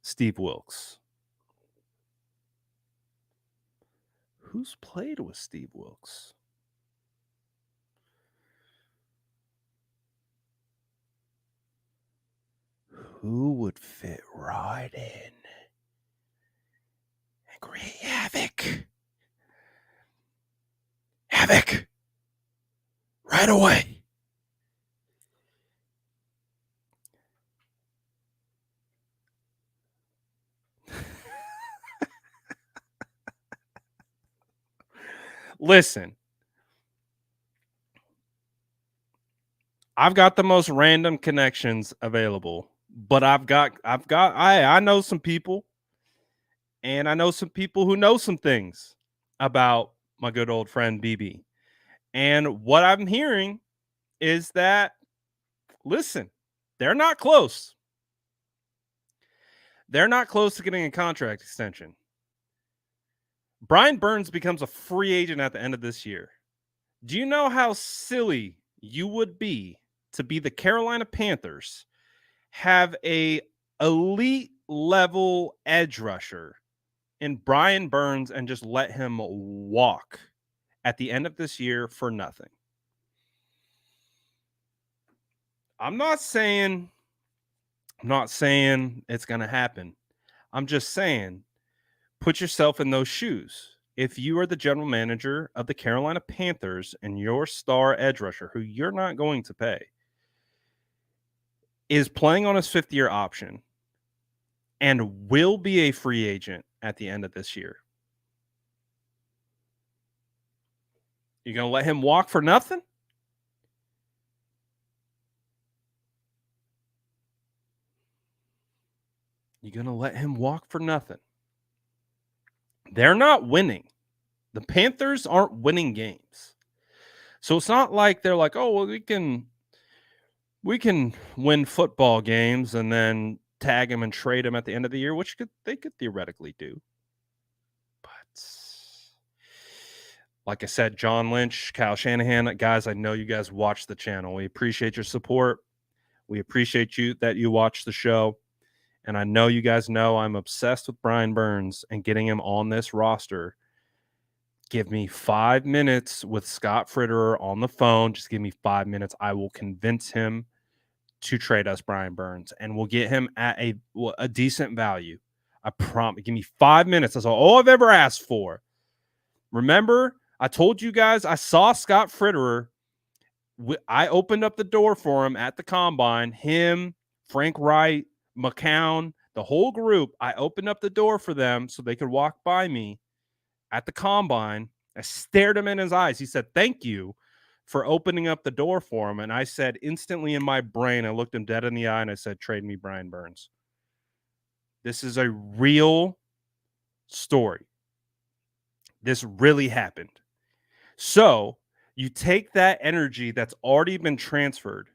Steve Wilks? Who's played with Steve Wilks? Who would fit right in and create havoc? Havoc! Right away! Listen, I've got the most random connections available, but I know some people, and I know some people who know some things about my good old friend BB. And what I'm hearing is that, listen, they're not close. They're not close to getting a contract extension. Brian Burns becomes a free agent at the end of this year. Do you know how silly you would be to be the Carolina Panthers, have a elite level edge rusher in Brian Burns, and just let him walk at the end of this year for nothing? I'm not saying it's going to happen. I'm just saying, put yourself in those shoes. If you are the general manager of the Carolina Panthers and your star edge rusher, who you're not going to pay, is playing on his fifth-year option and will be a free agent at the end of this year, you're going to let him walk for nothing? You're going to let him walk for nothing? They're not winning. The Panthers aren't winning games. So it's not like they're like, oh, well, we can win football games and then tag him and trade him at the end of the year, which they could theoretically do. But like I said, John Lynch, Kyle Shanahan, guys, I know you guys watch the channel. We appreciate your support. We appreciate that you watch the show. And I know you guys know I'm obsessed with Brian Burns and getting him on this roster. Give me 5 minutes with Scott Fritterer on the phone. Just give me 5 minutes. I will convince him to trade us Brian Burns, and we'll get him at a decent value. I promise. Give me 5 minutes. That's all I've ever asked for. Remember, I told you guys I saw Scott Fritterer. I opened up the door for him at the combine. Him, Frank Wright, McCown, the whole group. I opened up the door for them so they could walk by me at the combine. I stared him in his eyes. He said, "Thank you for opening up the door for him." And I said, instantly in my brain, I looked him dead in the eye and I said, "Trade me Brian Burns." This is a real story. This really happened. So you take that energy that's already been transferred.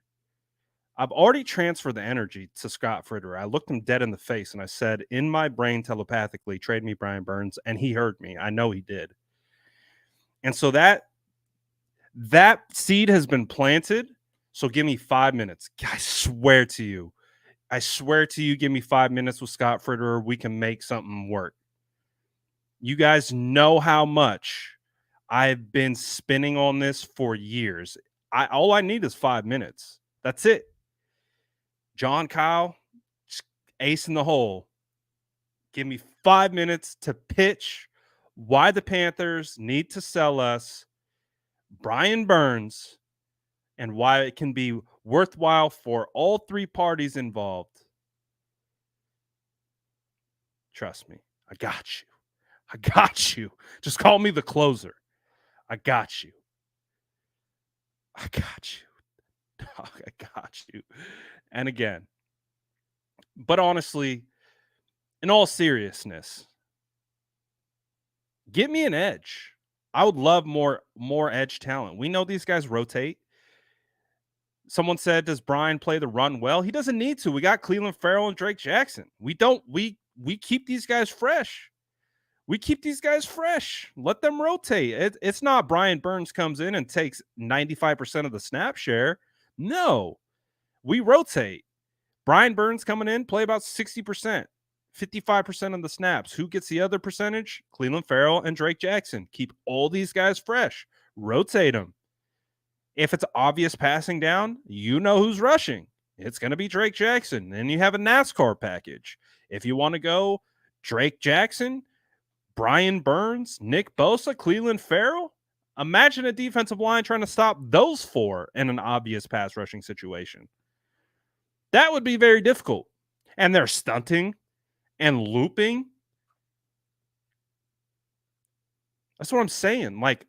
I've already transferred the energy to Scott Fitterer. I looked him dead in the face and I said, in my brain telepathically, trade me Brian Burns. And he heard me. I know he did. And so that seed has been planted. So give me 5 minutes. I swear to you. Give me 5 minutes with Scott Fitterer. We can make something work. You guys know how much I've been spinning on this for years. All I need is 5 minutes. That's it. John Kyle, ace in the hole. Give me 5 minutes to pitch why the Panthers need to sell us Brian Burns and why it can be worthwhile for all three parties involved. Trust me, I got you. I got you. Just call me the closer. I got you. I got you. I got you. And again, but honestly, in all seriousness, get me an edge. I would love more edge talent. We know these guys rotate. Someone said, does Brian play the run well? He doesn't need to. We got Cleveland Farrell and Drake Jackson. We keep these guys fresh. We keep these guys fresh. Let them rotate. It's not Brian Burns comes in and takes 95% of the snap share. No, we rotate. Brian Burns coming in, play about 60%, 55% of the snaps. Who gets the other percentage? Cleveland Farrell and Drake Jackson. Keep all these guys fresh. Rotate them. If it's obvious passing down, you know who's rushing. It's going to be Drake Jackson. Then you have a NASCAR package. If you want to go Drake Jackson, Brian Burns, Nick Bosa, Cleveland Farrell, imagine a defensive line trying to stop those four in an obvious pass rushing situation. That would be very difficult. And they're stunting and looping. That's what I'm saying. Like,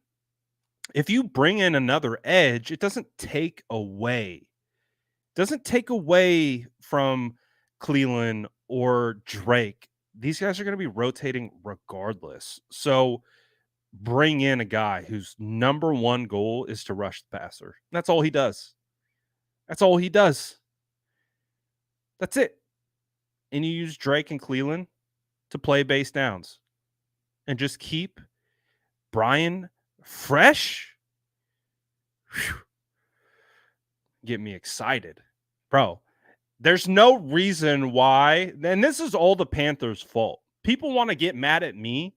if you bring in another edge, it doesn't take away. Doesn't take away from Cleveland or Drake. These guys are going to be rotating regardless. So bring in a guy whose number one goal is to rush the passer. That's all he does. That's all he does. That's it. And you use Drake and Cleveland to play base downs and just keep Brian fresh. Whew. Get me excited, bro. There's no reason why, and this is all the Panthers' fault. People want to get mad at me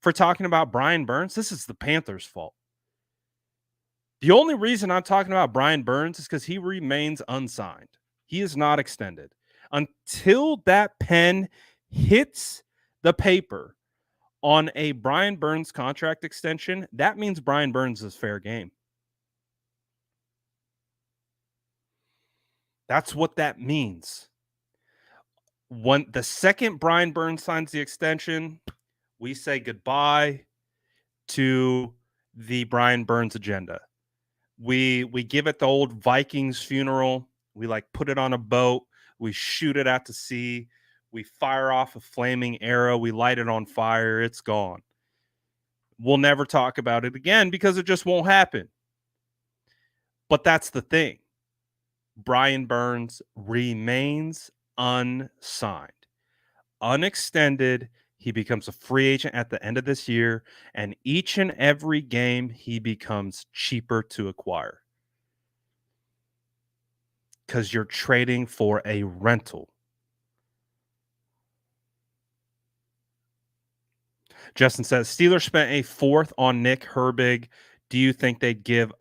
for talking about Brian Burns. This is the Panthers' fault. The only reason I'm talking about Brian Burns is because he remains unsigned. He is not extended. Until that pen hits the paper on a Brian Burns contract extension, that means Brian Burns is fair game. That's what that means. When the second Brian Burns signs the extension, we say goodbye to the Brian Burns agenda. We give it the old Vikings funeral. We like put it on a boat. We shoot it out to sea. We fire off a flaming arrow. We light it on fire. It's gone. We'll never talk about it again because it just won't happen. But that's the thing. Brian Burns remains unsigned, unextended. He becomes a free agent at the end of this year, and each and every game he becomes cheaper to acquire because you're trading for a rental. Justin says, Steelers spent a fourth on Nick Herbig. Do you think they'd give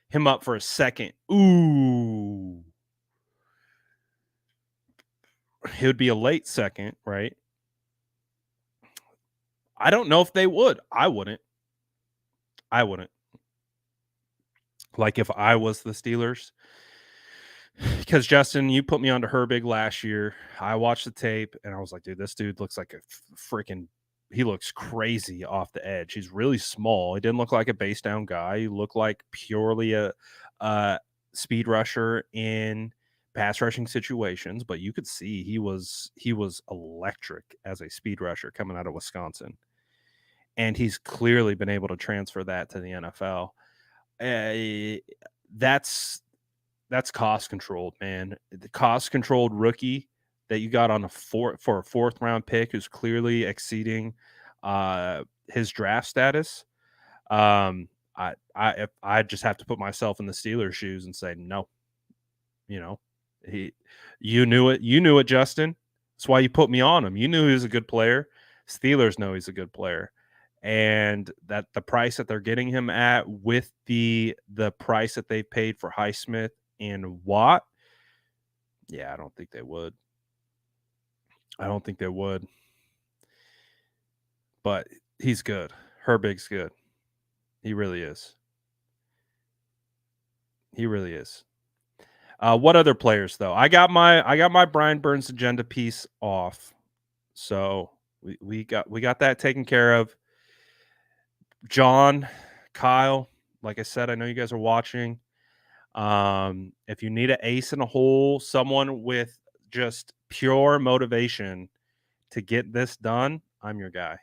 him up for a second? Ooh. He would be a late second, right? I don't know if they would. I wouldn't. Like if I was the Steelers. Because, Justin, you put me onto Herbig last year. I watched the tape, and I was like, dude, this dude looks like a freaking – he looks crazy off the edge. He's really small. He didn't look like a base down guy. He looked like purely a speed rusher in pass rushing situations, but you could see he was electric as a speed rusher coming out of Wisconsin. And he's clearly been able to transfer that to the NFL. Uh, that's cost controlled, man. The cost controlled rookie that you got on a fourth round pick who's clearly exceeding his draft status. If I just have to put myself in the Steelers' shoes and say no. You know, he you knew it. You knew it, Justin. That's why you put me on him. You knew he was a good player. Steelers know he's a good player. And that the price that they're getting him at with the price that they paid for Highsmith and Watt, yeah, I don't think they would. I don't think they would. But he's good. Herbig's good. He really is. He really is. What other players though? I got my Brian Burns agenda piece off. So we got that taken care of. John, Kyle, like I said, I know you guys are watching. If you need an ace in a hole, someone with just pure motivation to get this done, I'm your guy.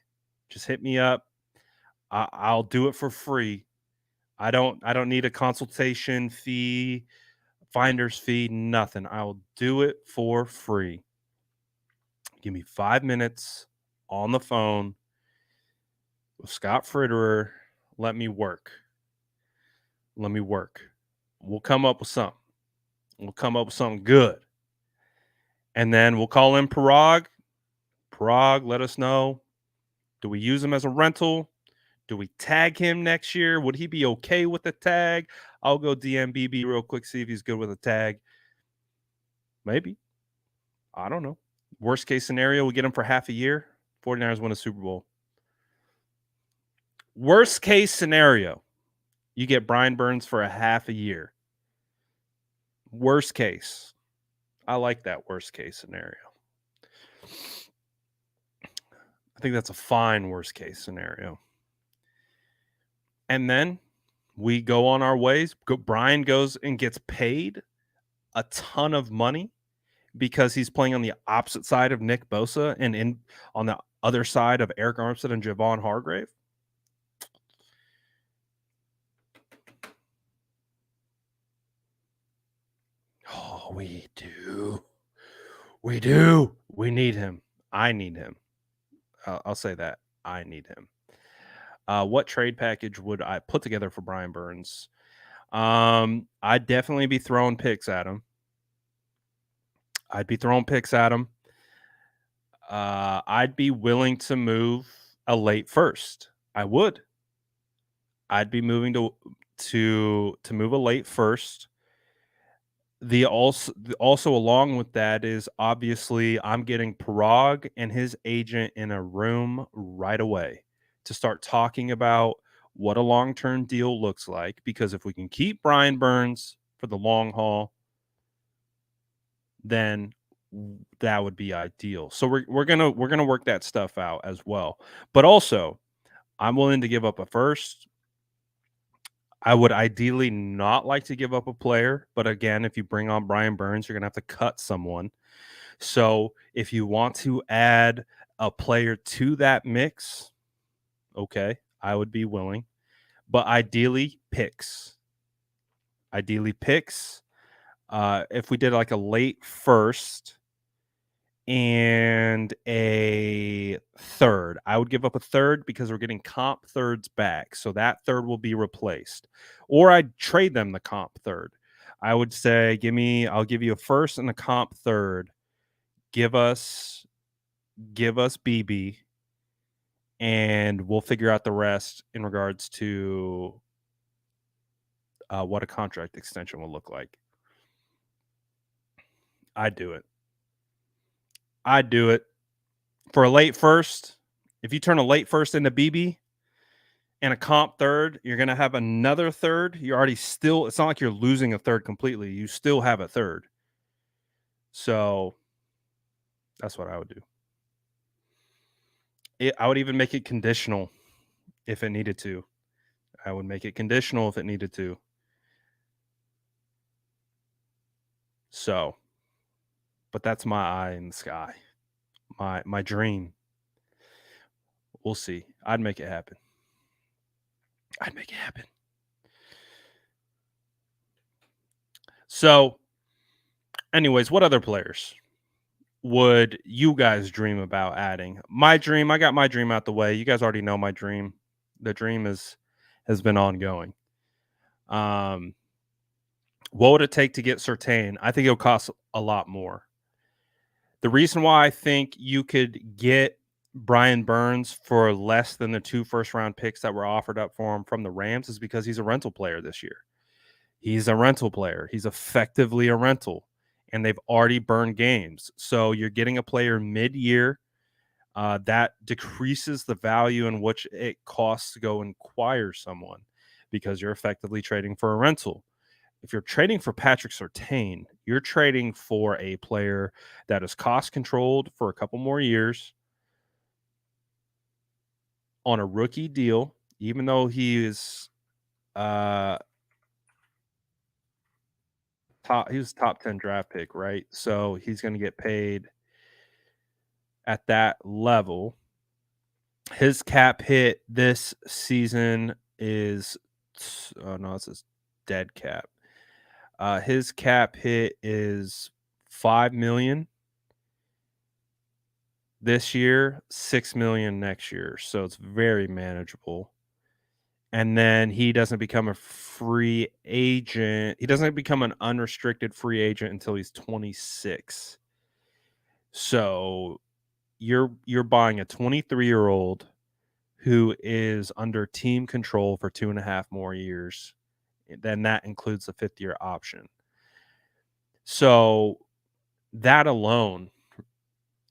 Just hit me up. I'll do it for free. I don't need a consultation fee, finder's fee, nothing. I'll do it for free. Give me 5 minutes on the phone with Scott Fritterer. Let me work. Let me work. We'll come up with something. We'll come up with something good. And then we'll call in Parag. Parag, let us know. Do we use him as a rental? Do we tag him next year? Would he be okay with the tag? I'll go DM BB real quick, see if he's good with a tag. Maybe. I don't know. Worst case scenario, we get him for half a year. 49ers win a Super Bowl. Worst case scenario, you get Brian Burns for a half a year. Worst case. I like that worst case scenario. I think that's a fine worst case scenario. And then we go on our ways. Brian goes and gets paid a ton of money because he's playing on the opposite side of Nick Bosa and on the other side of Eric Armstead and Javon Hargrave. Oh, we do. We do. We need him. I need him. I'll say that. I need him. What trade package would I put together for Brian Burns? I'd definitely be throwing picks at him. I'd be willing to move a late first. I would. I'd be moving to move a late first. The also along with that is obviously I'm getting Parag and his agent in a room right away to start talking about what a long-term deal looks like, because if we can keep Brian Burns for the long haul, then that would be ideal. So we're going to work that stuff out as well. But also, I'm willing to give up a first. I would ideally not like to give up a player, but again, if you bring on Brian Burns, you're going to have to cut someone. So if you want to add a player to that mix, okay, I would be willing. But ideally, picks. If we did like a late first and a third, I would give up a third because we're getting comp thirds back. So that third will be replaced. Or I'd trade them the comp third. I would say, I'll give you a first and a comp third. Give us BB, and we'll figure out the rest in regards to what a contract extension will look like. I'd do it for a late first. If you turn a late first into BB and a comp third, you're going to have another third. You're already still, it's not like you're losing a third completely. You still have a third. So that's what I would do. I would even make it conditional if it needed to. I would make it conditional if it needed to. So, but that's my eye in the sky. My dream. We'll see. I'd make it happen. I'd make it happen. So, anyways, what other players would you guys dream about adding? My dream, I got my dream out the way. You guys already know my dream. The dream has been ongoing. Um, what would it take to get Surtain? I think it'll cost a lot more. The reason why I think you could get Brian Burns for less than the 2 first round picks that were offered up for him from the Rams is because he's a rental player this year. He's a rental player. He's effectively a rental, and they've already burned games. So you're getting a player mid-year. That decreases the value in which it costs to go and acquire someone because you're effectively trading for a rental. If you're trading for Patrick Surtain, you're trading for a player that is cost controlled for a couple more years on a rookie deal, even though he is uh he was top 10 draft pick, right? So he's going to get paid at that level. His cap hit this season is oh no, this is dead cap. His cap hit is 5 million this year, 6 million next year. So it's very manageable. And then he doesn't become a free agent. He doesn't become an unrestricted free agent until he's 26. So you're buying a 23-year-old who is under team control for 2.5 more years. Then that includes the 5th-year option. So that alone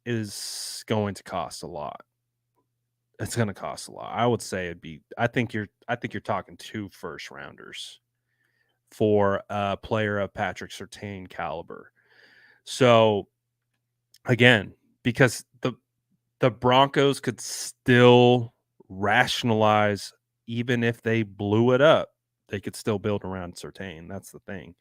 is going to cost a lot. It's going to cost a lot. I would say it'd be. I think you're talking 2 first rounders for a player of Patrick Surtain caliber. So again, because the Broncos could still rationalize, even if they blew it up, they could still build around Surtain. That's the thing.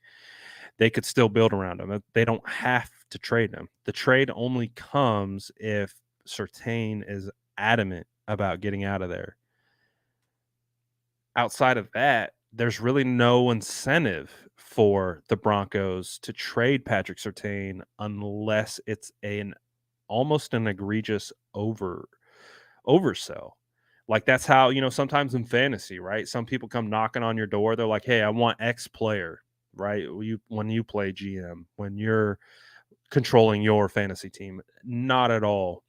They could still build around him. They don't have to trade him. The trade only comes if Surtain is adamant about getting out of there. Outside of that, there's really no incentive for the Broncos to trade Patrick Surtain unless it's almost an egregious oversell. Like that's how, sometimes in fantasy, right? Some people come knocking on your door. They're like, "Hey, I want X player," right? When you play GM, when you're controlling your fantasy team, not at all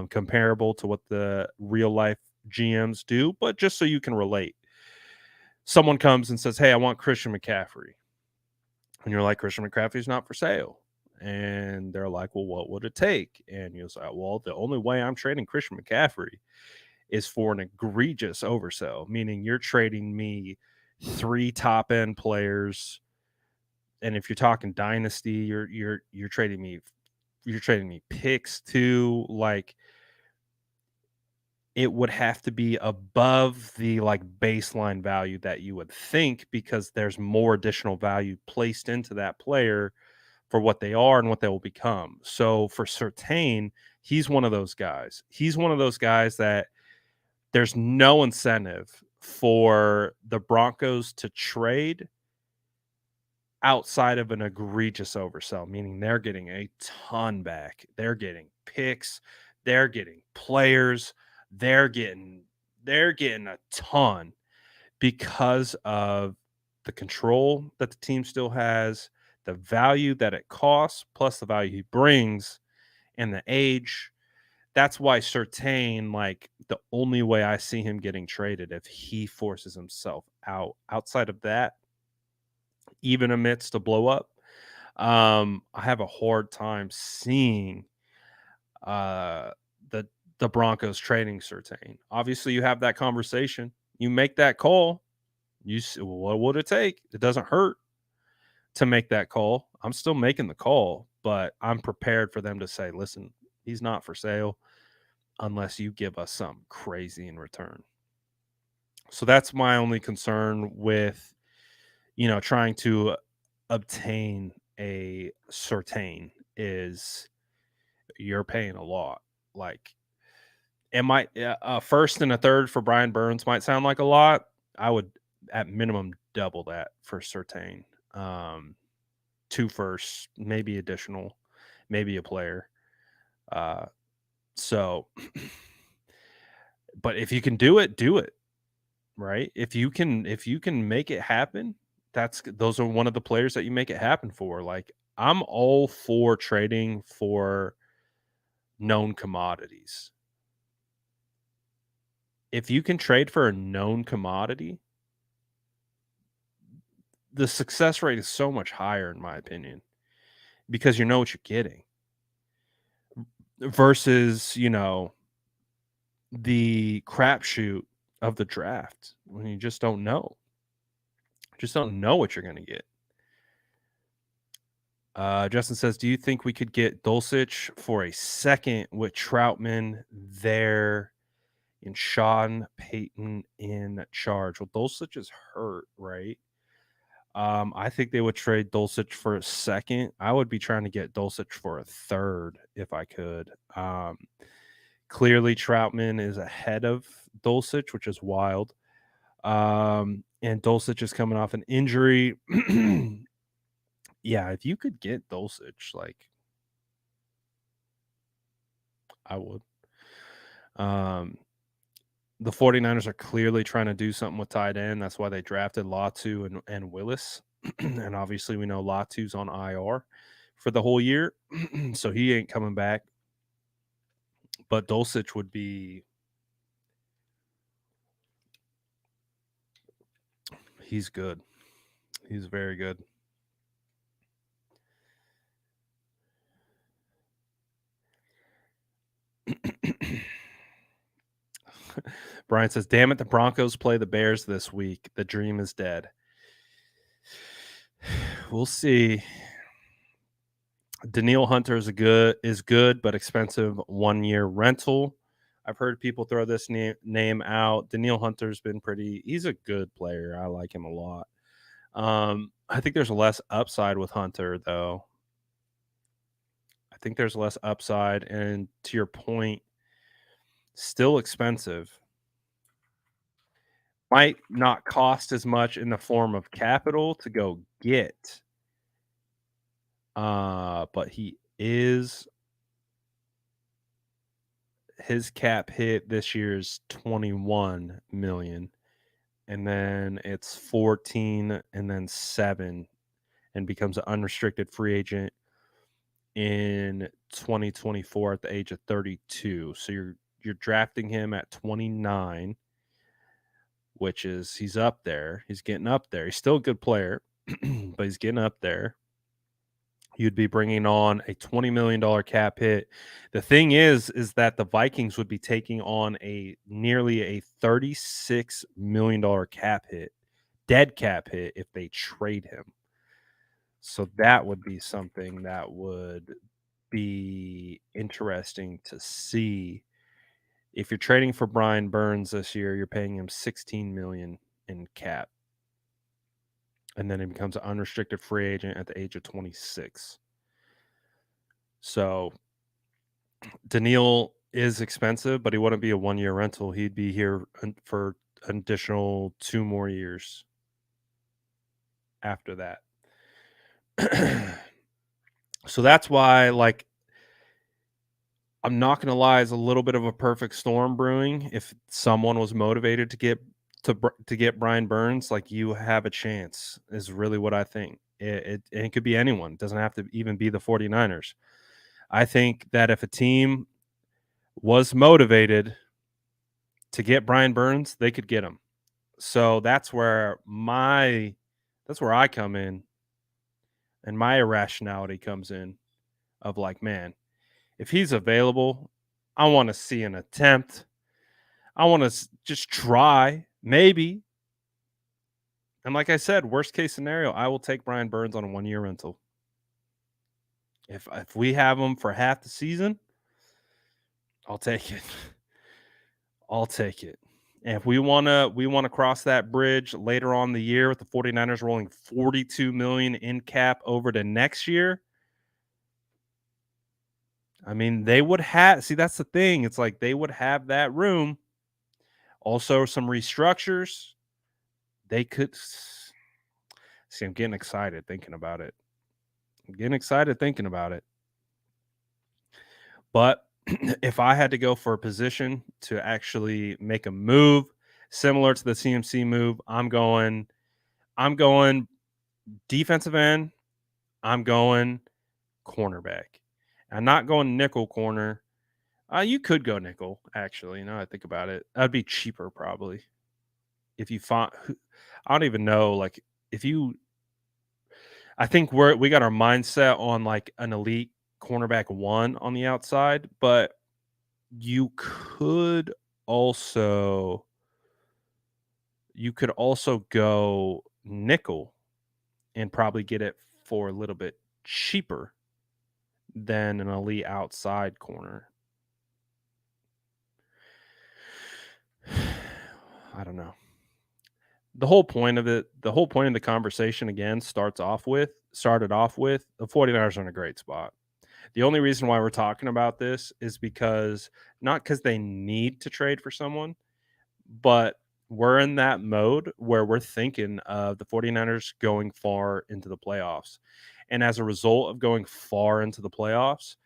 comparable to what the real life GMs do, but just so you can relate. Someone comes and says, "Hey, I want Christian McCaffrey," and you're like, "Christian McCaffrey's not for sale." And they're like, "Well, what would it take?" And you'll say, "Well, the only way I'm trading Christian McCaffrey is for an egregious oversell, meaning you're trading me 3 top end players. And if you're talking dynasty, you're trading me picks too. Like it would have to be above the like baseline value that you would think because there's more additional value placed into that player for what they are and what they will become. So for Surtain, he's one of those guys. He's one of those guys that there's no incentive for the Broncos to trade outside of an egregious oversell, meaning they're getting a ton back. They're getting picks, they're getting players, they're getting a ton because of the control that the team still has, the value that it costs, plus the value he brings, and the age. That's why Surtain, like the only way I see him getting traded if he forces himself out. Outside of that, even amidst a blow up, I have a hard time seeing uh, the the Broncos trading Surtain. Obviously, you have that conversation, you make that call. What would it take? It doesn't hurt to make that call. I'm still making the call, but I'm prepared for them to say, "Listen, he's not for sale unless you give us something crazy in return." So that's my only concern with trying to obtain a Surtain is you're paying a lot. Like it might a first and a third for Brian Burns might sound like a lot. I would at minimum double that for Surtain. Um, two firsts, maybe additional, maybe a player. Uh, so, but if you can do it, do it. Right? If you can make it happen, those are one of the players that you make it happen for. Like I'm all for trading for known commodities. If you can trade for a known commodity, the success rate is so much higher in my opinion because you know what you're getting versus, the crapshoot of the draft when you just don't know. Just don't know what you're going to get. Justin says, "Do you think we could get Dulcich for a second with Troutman there and Sean Payton in charge?" Well, Dulcich is hurt, right? I think they would trade Dulcich for a second. I would be trying to get Dulcich for a third if I could. Clearly, Troutman is ahead of Dulcich, which is wild. And Dulcich is coming off an injury. Yeah, if you could get Dulcich, like I would. Um, the 49ers are clearly trying to do something with tight end. That's why they drafted Latu and Willis. And obviously, we know Latu's on IR for the whole year. So he ain't coming back. But Dulcich would be. He's good. He's very good. Brian says, "Damn it, the Broncos play the Bears this week. The dream is dead." We'll see. Danielle Hunter is good but expensive 1-year rental. I've heard people throw this name out. Danielle Hunter's been he's a good player. I like him a lot. I think there's less upside with Hunter though. I think there's less upside, and to your point, still expensive. Might not cost as much in the form of capital to go get. But his cap hit this year is 21 million, and then it's 14 and then 7 and becomes an unrestricted free agent in 2024 at the age of 32. So you're drafting him at 29, which is he's up there. He's getting up there. He's still a good player, but he's getting up there. You'd be bringing on a $20 million cap hit. The thing is that the Vikings would be taking on nearly a $36 million cap hit, dead cap hit, if they trade him. So that would be something that would be interesting to see. If you're trading for Brian Burns this year, you're paying him $16 million in cap. And then he becomes an unrestricted free agent at the age of 26. So Danielle is expensive, but he wouldn't be a 1-year rental. He'd be here for an additional 2 more years after that. So that's why, like, I'm not going to lie, it's a little bit of a perfect storm brewing. If someone was motivated to get Brian Burns, like, you have a chance, is really what I think. It could be anyone. It doesn't have to even be the 49ers. I think that if a team was motivated to get Brian Burns, they could get him. So that's where I come in, and my irrationality comes in of like, man, if he's available, I want to see an attempt. I want to just try, maybe. And like I said, worst case scenario, I will take Brian Burns on a 1-year rental. If we have him for half the season, I'll take it. I'll take it. If we wanna cross that bridge later on in the year with the 49ers rolling 42 million in cap over to next year, I mean, they would have see, that's the thing. It's like they would have that room. Also, some restructures. They could see, I'm getting excited thinking about it. I'm getting excited thinking about it. But if I had to go for a position to actually make a move similar to the CMC move, I'm going defensive end, I'm going cornerback. I'm not going nickel corner. You could go nickel, actually. Now I think about it, that'd be cheaper probably. If you find, I don't even know, like if you, I think we got our mindset on like an elite cornerback one on the outside, but you could also you could also go nickel and probably get it for a little bit cheaper than an elite outside corner. I don't know. The whole point of the conversation again started off with the 49ers are in a great spot. The only reason why we're talking about this is because not because they need to trade for someone, but we're in that mode where we're thinking of the 49ers going far into the playoffs. And as a result of going far into the playoffs,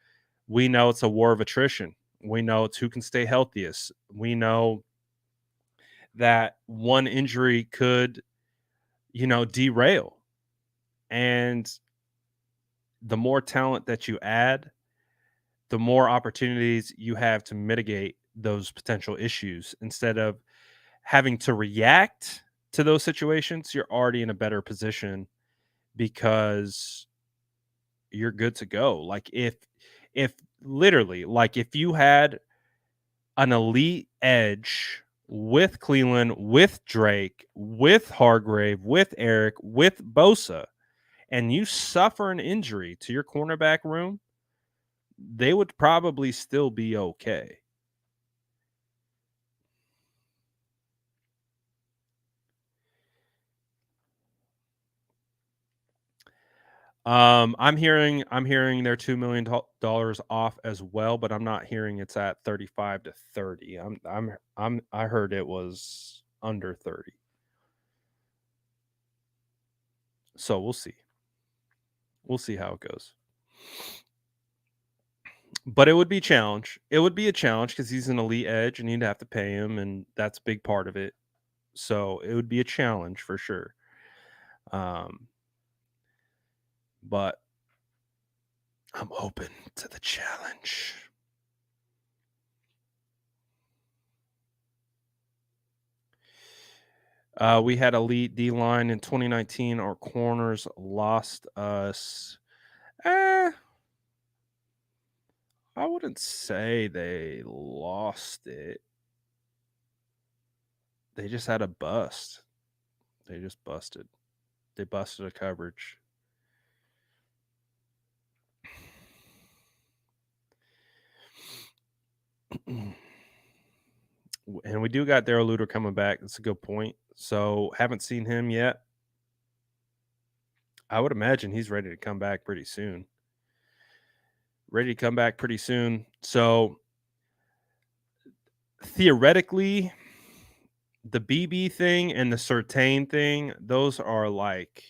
we know it's a war of attrition. We know it's who can stay healthiest. We know that one injury could, derail. And the more talent that you add, the more opportunities you have to mitigate those potential issues instead of having to react to those situations. You're already in a better position because you're good to go. Like if literally, like if you had an elite edge with Cleveland, with Drake, with Hargrave, with Eric, with Bosa, and you suffer an injury to your cornerback room, they would probably still be okay. I'm hearing they're $2 million off as well, but I'm not hearing it's at 35 to 30. I heard it was under 30. So we'll see. We'll see how it goes. But it would be a challenge. It would be a challenge because he's an elite edge and you'd have to pay him, and that's a big part of it. So it would be a challenge for sure. Um, but I'm open to the challenge. We had elite D line in 2019. Our corners lost us. Eh, I wouldn't say they lost it. They just had a bust. They just busted. They busted a coverage. And we do got Daryl Luter coming back. That's a good point. So haven't seen him yet. I would imagine he's ready to come back pretty soon. So theoretically, the BB thing and the Certain thing, those are like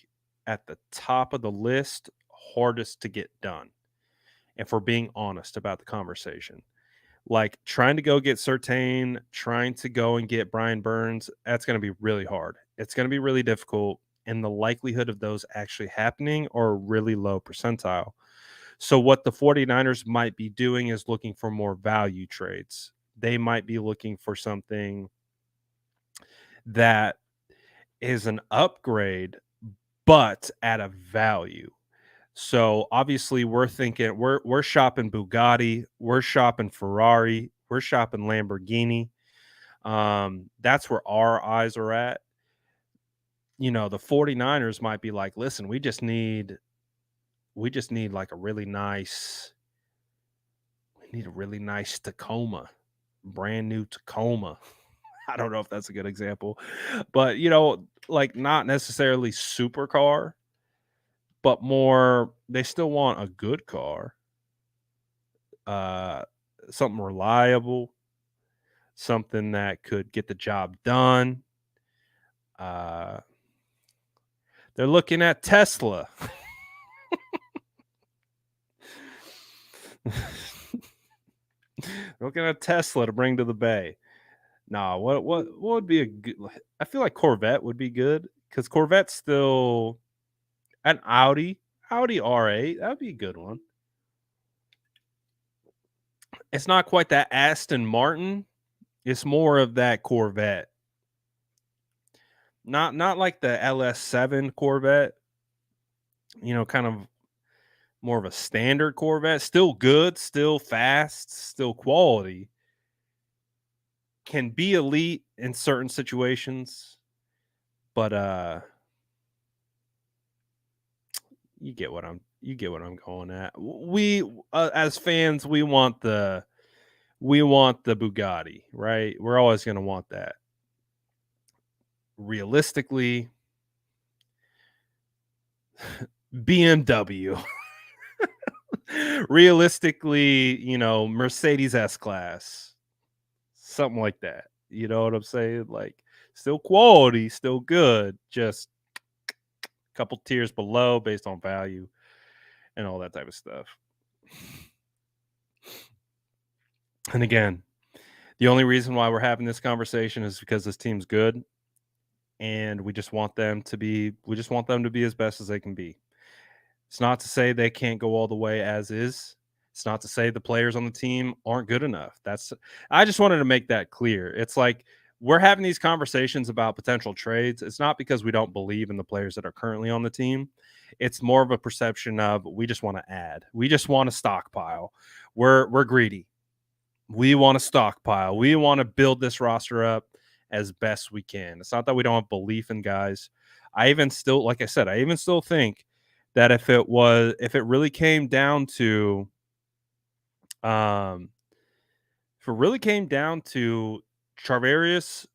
at the top of the list, hardest to get done. If we're being honest about the conversation, like trying to go get Certain, trying to go and get Brian Burns, that's going to be really hard. It's going to be really difficult. And the likelihood of those actually happening are really low percentile. So, what the 49ers might be doing is looking for more value trades. They might be looking for something that is an upgrade, but at a value. So obviously we're thinking we're shopping Bugatti, we're shopping Ferrari, we're shopping Lamborghini. That's where our eyes are at. The 49ers might be like, listen, we just need like we need a really nice Tacoma, brand new Tacoma. I don't know if that's a good example, but like not necessarily supercar, but more they still want a good car, uh, something reliable, something that could get the job done. Uh, they're looking at Tesla. Looking at Tesla to bring to the Bay. Nah, what would be a good? I feel like Corvette would be good because Corvette's still an Audi R8. That'd be a good one. It's not quite that Aston Martin. It's more of that Corvette. Not like the LS7 Corvette. Kind of more of a standard Corvette. Still good, still fast, still quality. Can be elite in certain situations, but you get what I'm going at. We as fans, we want the Bugatti, right? We're always going to want that. Realistically, BMW. Realistically, Mercedes S-Class. Something like that. You know what I'm saying? Like still quality, still good, just a couple tiers below based on value and all that type of stuff. And again, the only reason why we're having this conversation is because this team's good and we just want them to be as best as they can be. It's not to say they can't go all the way as is. It's not to say the players on the team aren't good enough. I just wanted to make that clear. It's like we're having these conversations about potential trades. It's not because we don't believe in the players that are currently on the team. It's more of a perception of we just want to add. We just want to stockpile. We're greedy. We want to stockpile. We want to build this roster up as best we can. It's not that we don't have belief in guys. Like I said, I even still think that if it really came down to, um, if it really came down to Charvarius,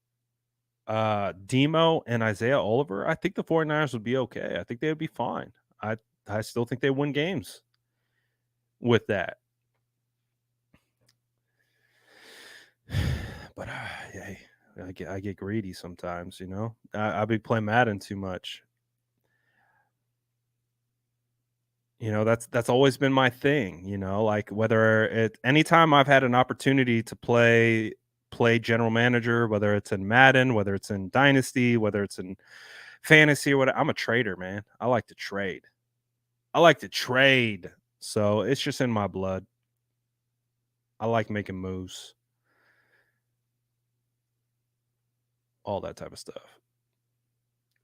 Demo, and Isaiah Oliver, I think the 49ers would be okay. I think they would be fine. I still think they win games with that. But hey, I get greedy sometimes. I be playing Madden too much. That's always been my thing. Like anytime I've had an opportunity to play general manager, whether it's in Madden, whether it's in Dynasty, whether it's in fantasy or whatever. I'm a trader, man. I like to trade. So it's just in my blood. I like making moves, all that type of stuff.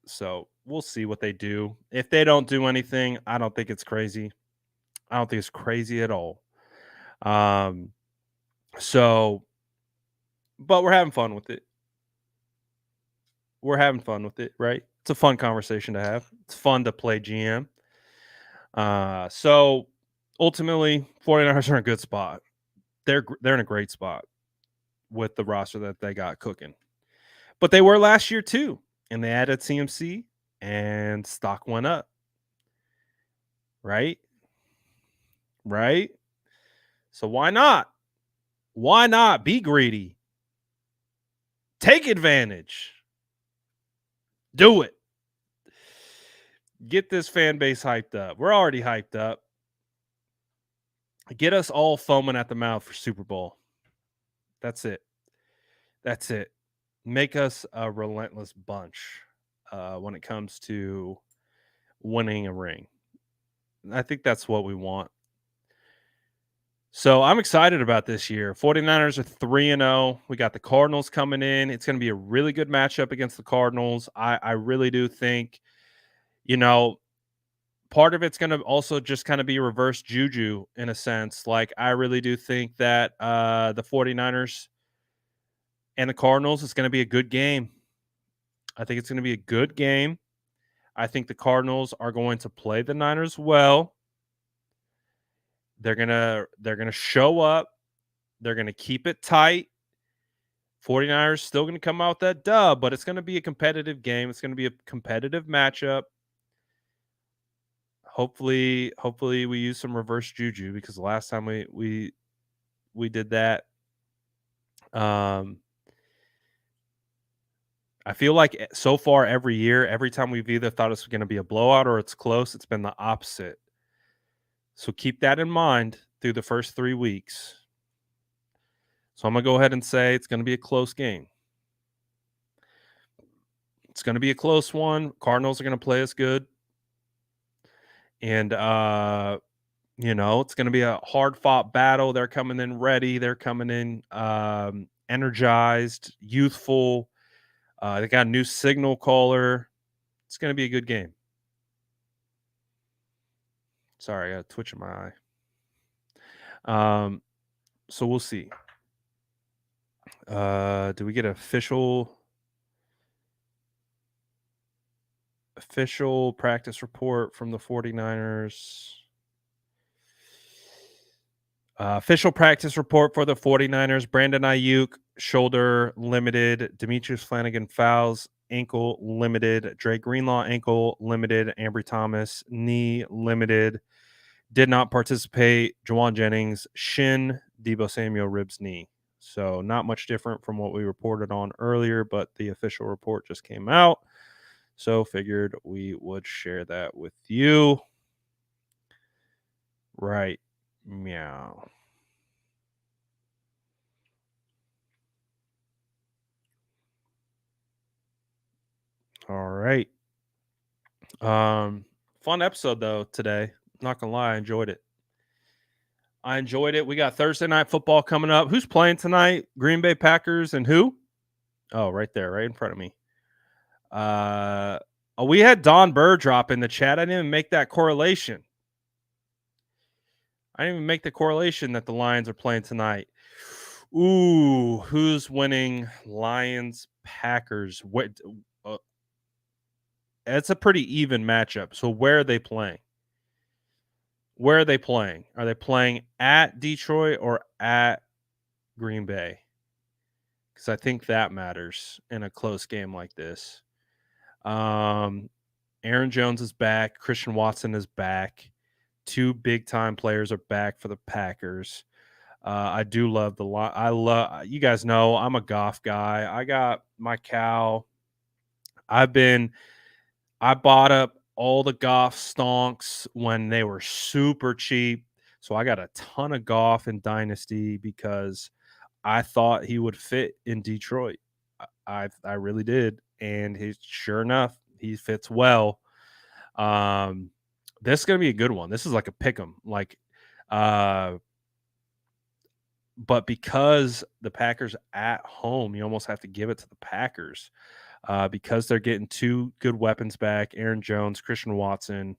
So we'll see what they do. If they don't do anything, I don't think it's crazy. I don't think it's crazy at all. Um, so, but we're having fun with it. We're having fun with it, right? It's a fun conversation to have. It's fun to play GM. So ultimately, 49ers are in a good spot. They're in a great spot with the roster that they got cooking. But they were last year too, and they added CMC and stock went up. Right? Right? So why not? Why not be greedy? Take advantage. Do it. Get this fan base hyped up. We're already hyped up. Get us all foaming at the mouth for Super Bowl. That's it. That's it. Make us a relentless bunch when it comes to winning a ring. I think that's what we want. So I'm excited about this year. 49ers are 3-0. We got the Cardinals coming in. It's going to be a really good matchup against the Cardinals. I really do think, part of it's going to also just kind of be reverse juju in a sense. Like, I really do think that the 49ers and the Cardinals is going to be a good game. I think it's going to be a good game. I think the Cardinals are going to play the Niners well. They're gonna show up. They're gonna keep it tight. 49ers still going to come out with that dub, but it's going to be a competitive game. It's going to be a competitive matchup. Hopefully we use some reverse juju, because the last time we did that, I feel like so far every year, every time we've either thought it's going to be a blowout or it's close, it's been the opposite. So keep that in mind through the first 3 weeks. So I'm going to go ahead and say it's going to be a close game. It's going to be a close one. Cardinals are going to play us good. And, it's going to be a hard-fought battle. They're coming in ready. They're coming in energized, youthful. They got a new signal caller. It's going to be a good game. Sorry, I got a twitch in my eye. So we'll see. Do we get official practice report from the 49ers? Official practice report for the 49ers. Brandon Ayuk, shoulder limited. Demetrius Flanagan, fouls, ankle limited. Dre Greenlaw, ankle limited. Ambry Thomas, knee limited. Did not participate. Juwan Jennings, shin. Deebo Samuel, ribs, knee. So not much different from what we reported on earlier, but the official report just came out. So figured we would share that with you. Right. Meow. All right. Fun episode though today. Not gonna lie, I enjoyed it. We got Thursday night football coming up. Who's playing tonight? Green Bay Packers and who? Oh, right there, right in front of me. We had Don Burr drop in the chat. I didn't even make that correlation. That the Lions are playing tonight. Ooh, who's winning? Lions, Packers. What? It's a pretty even matchup. So where are they playing? Are they playing at Detroit or at Green Bay? Because I think that matters in a close game like this. Aaron Jones is back. Christian Watson is back. 2 big-time players are back for the Packers. I do love the line. You guys know I'm a Goff guy. I got my cow. I bought up all the Goff stonks when they were super cheap. So I got a ton of Goff in Dynasty because I thought he would fit in Detroit. I really did. And sure enough, he fits well. This is going to be a good one. This is like a pick 'em. But because the Packers at home, you almost have to give it to the Packers because they're getting 2 good weapons back. Aaron Jones, Christian Watson.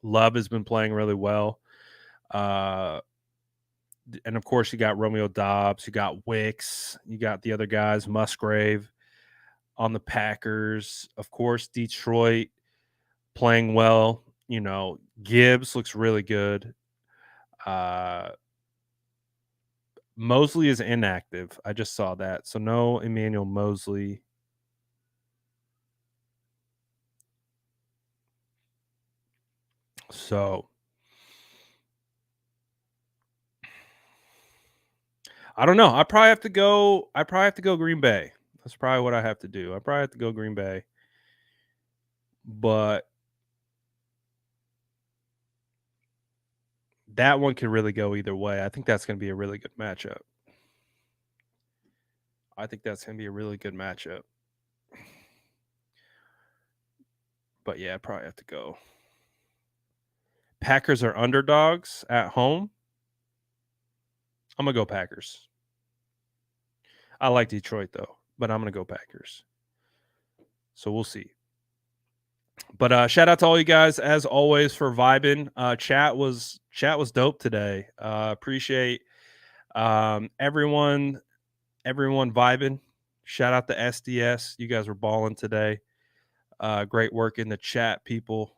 Love has been playing really well. And of course, you got Romeo Doubs, you got Wicks, you got the other guys, Musgrave on the Packers. Of course, Detroit playing well. Gibbs looks really good. Mosley is inactive. I just saw that. So no Emmanuel Mosley. So I don't know. I probably have to go Green Bay. That's probably what I have to do. I probably have to go Green Bay. But that one could really go either way. I think that's going to be a really good matchup. But yeah, I probably have to go. Packers are underdogs at home. I'm going to go Packers. I like Detroit though, but I'm going to go Packers. So we'll see. But shout out to all you guys as always for vibing. Chat was dope today. Appreciate everyone vibing. Shout out to SDS. You guys were balling today. Great work in the chat, people.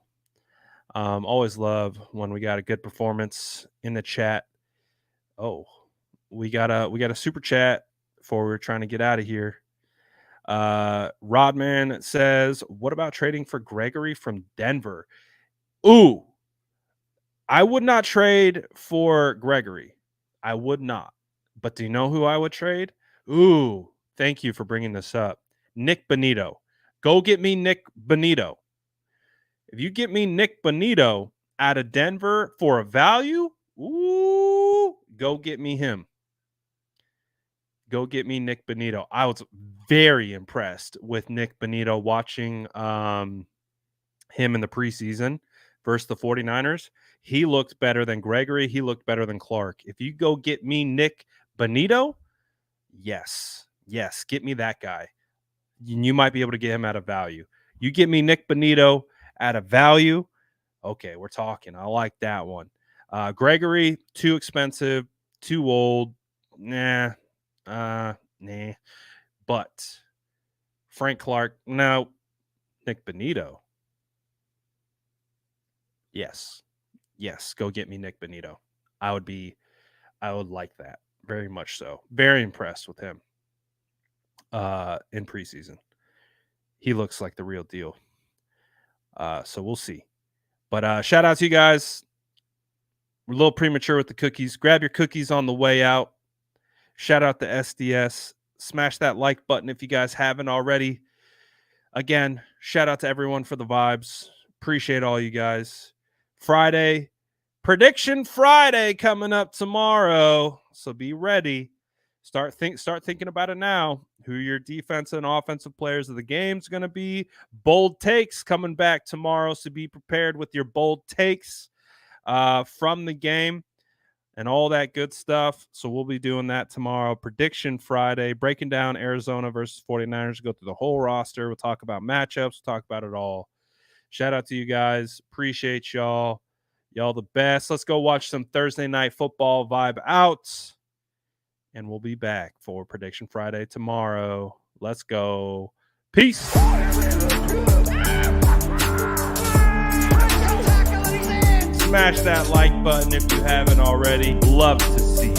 Always love when we got a good performance in the chat. Oh, we got a super chat before we were trying to get out of here. Rodman says, what about trading for Gregory from Denver? Ooh, I would not trade for Gregory. I would not. But do you know who I would trade? Ooh, thank you for bringing this up. Nick Bonito. Go get me Nick Bonito. If you get me Nick Bonito out of Denver for a value, ooh, go get me him. Go get me Nick Bonito. I was very impressed with Nick Bonito watching him in the preseason versus the 49ers. He looked better than Gregory. He looked better than Clark. If you go get me Nick Bonito, yes, get me that guy. You might be able to get him at a value. You get me Nick Bonito at a value, okay, we're talking. I like that one. Gregory, too expensive, too old. Nah. But Frank Clark, no. Nick Bonito, yes, go get me Nick Bonito. I would like that very much so. Very impressed with him in preseason. He looks like the real deal. So we'll see. But shout out to you guys. We're a little premature with the cookies. Grab your cookies on the way out. Shout out to SDS. Smash that like button if you guys haven't already. Again, shout out to everyone for the vibes. Appreciate all you guys. Friday, Prediction Friday coming up tomorrow. So be ready. Start thinking about it now. Who your defensive and offensive players of the game is going to be. Bold takes coming back tomorrow. So be prepared with your bold takes from the game and all that good stuff. So we'll be doing that tomorrow. Prediction Friday, breaking down Arizona versus 49ers. Go through the whole roster. We'll talk about matchups. We'll talk about it all. Shout out to you guys. Appreciate y'all. Y'all the best. Let's go watch some Thursday night football vibe out. And we'll be back for Prediction Friday tomorrow. Let's go. Peace. Smash that like button if you haven't already. Love to see you.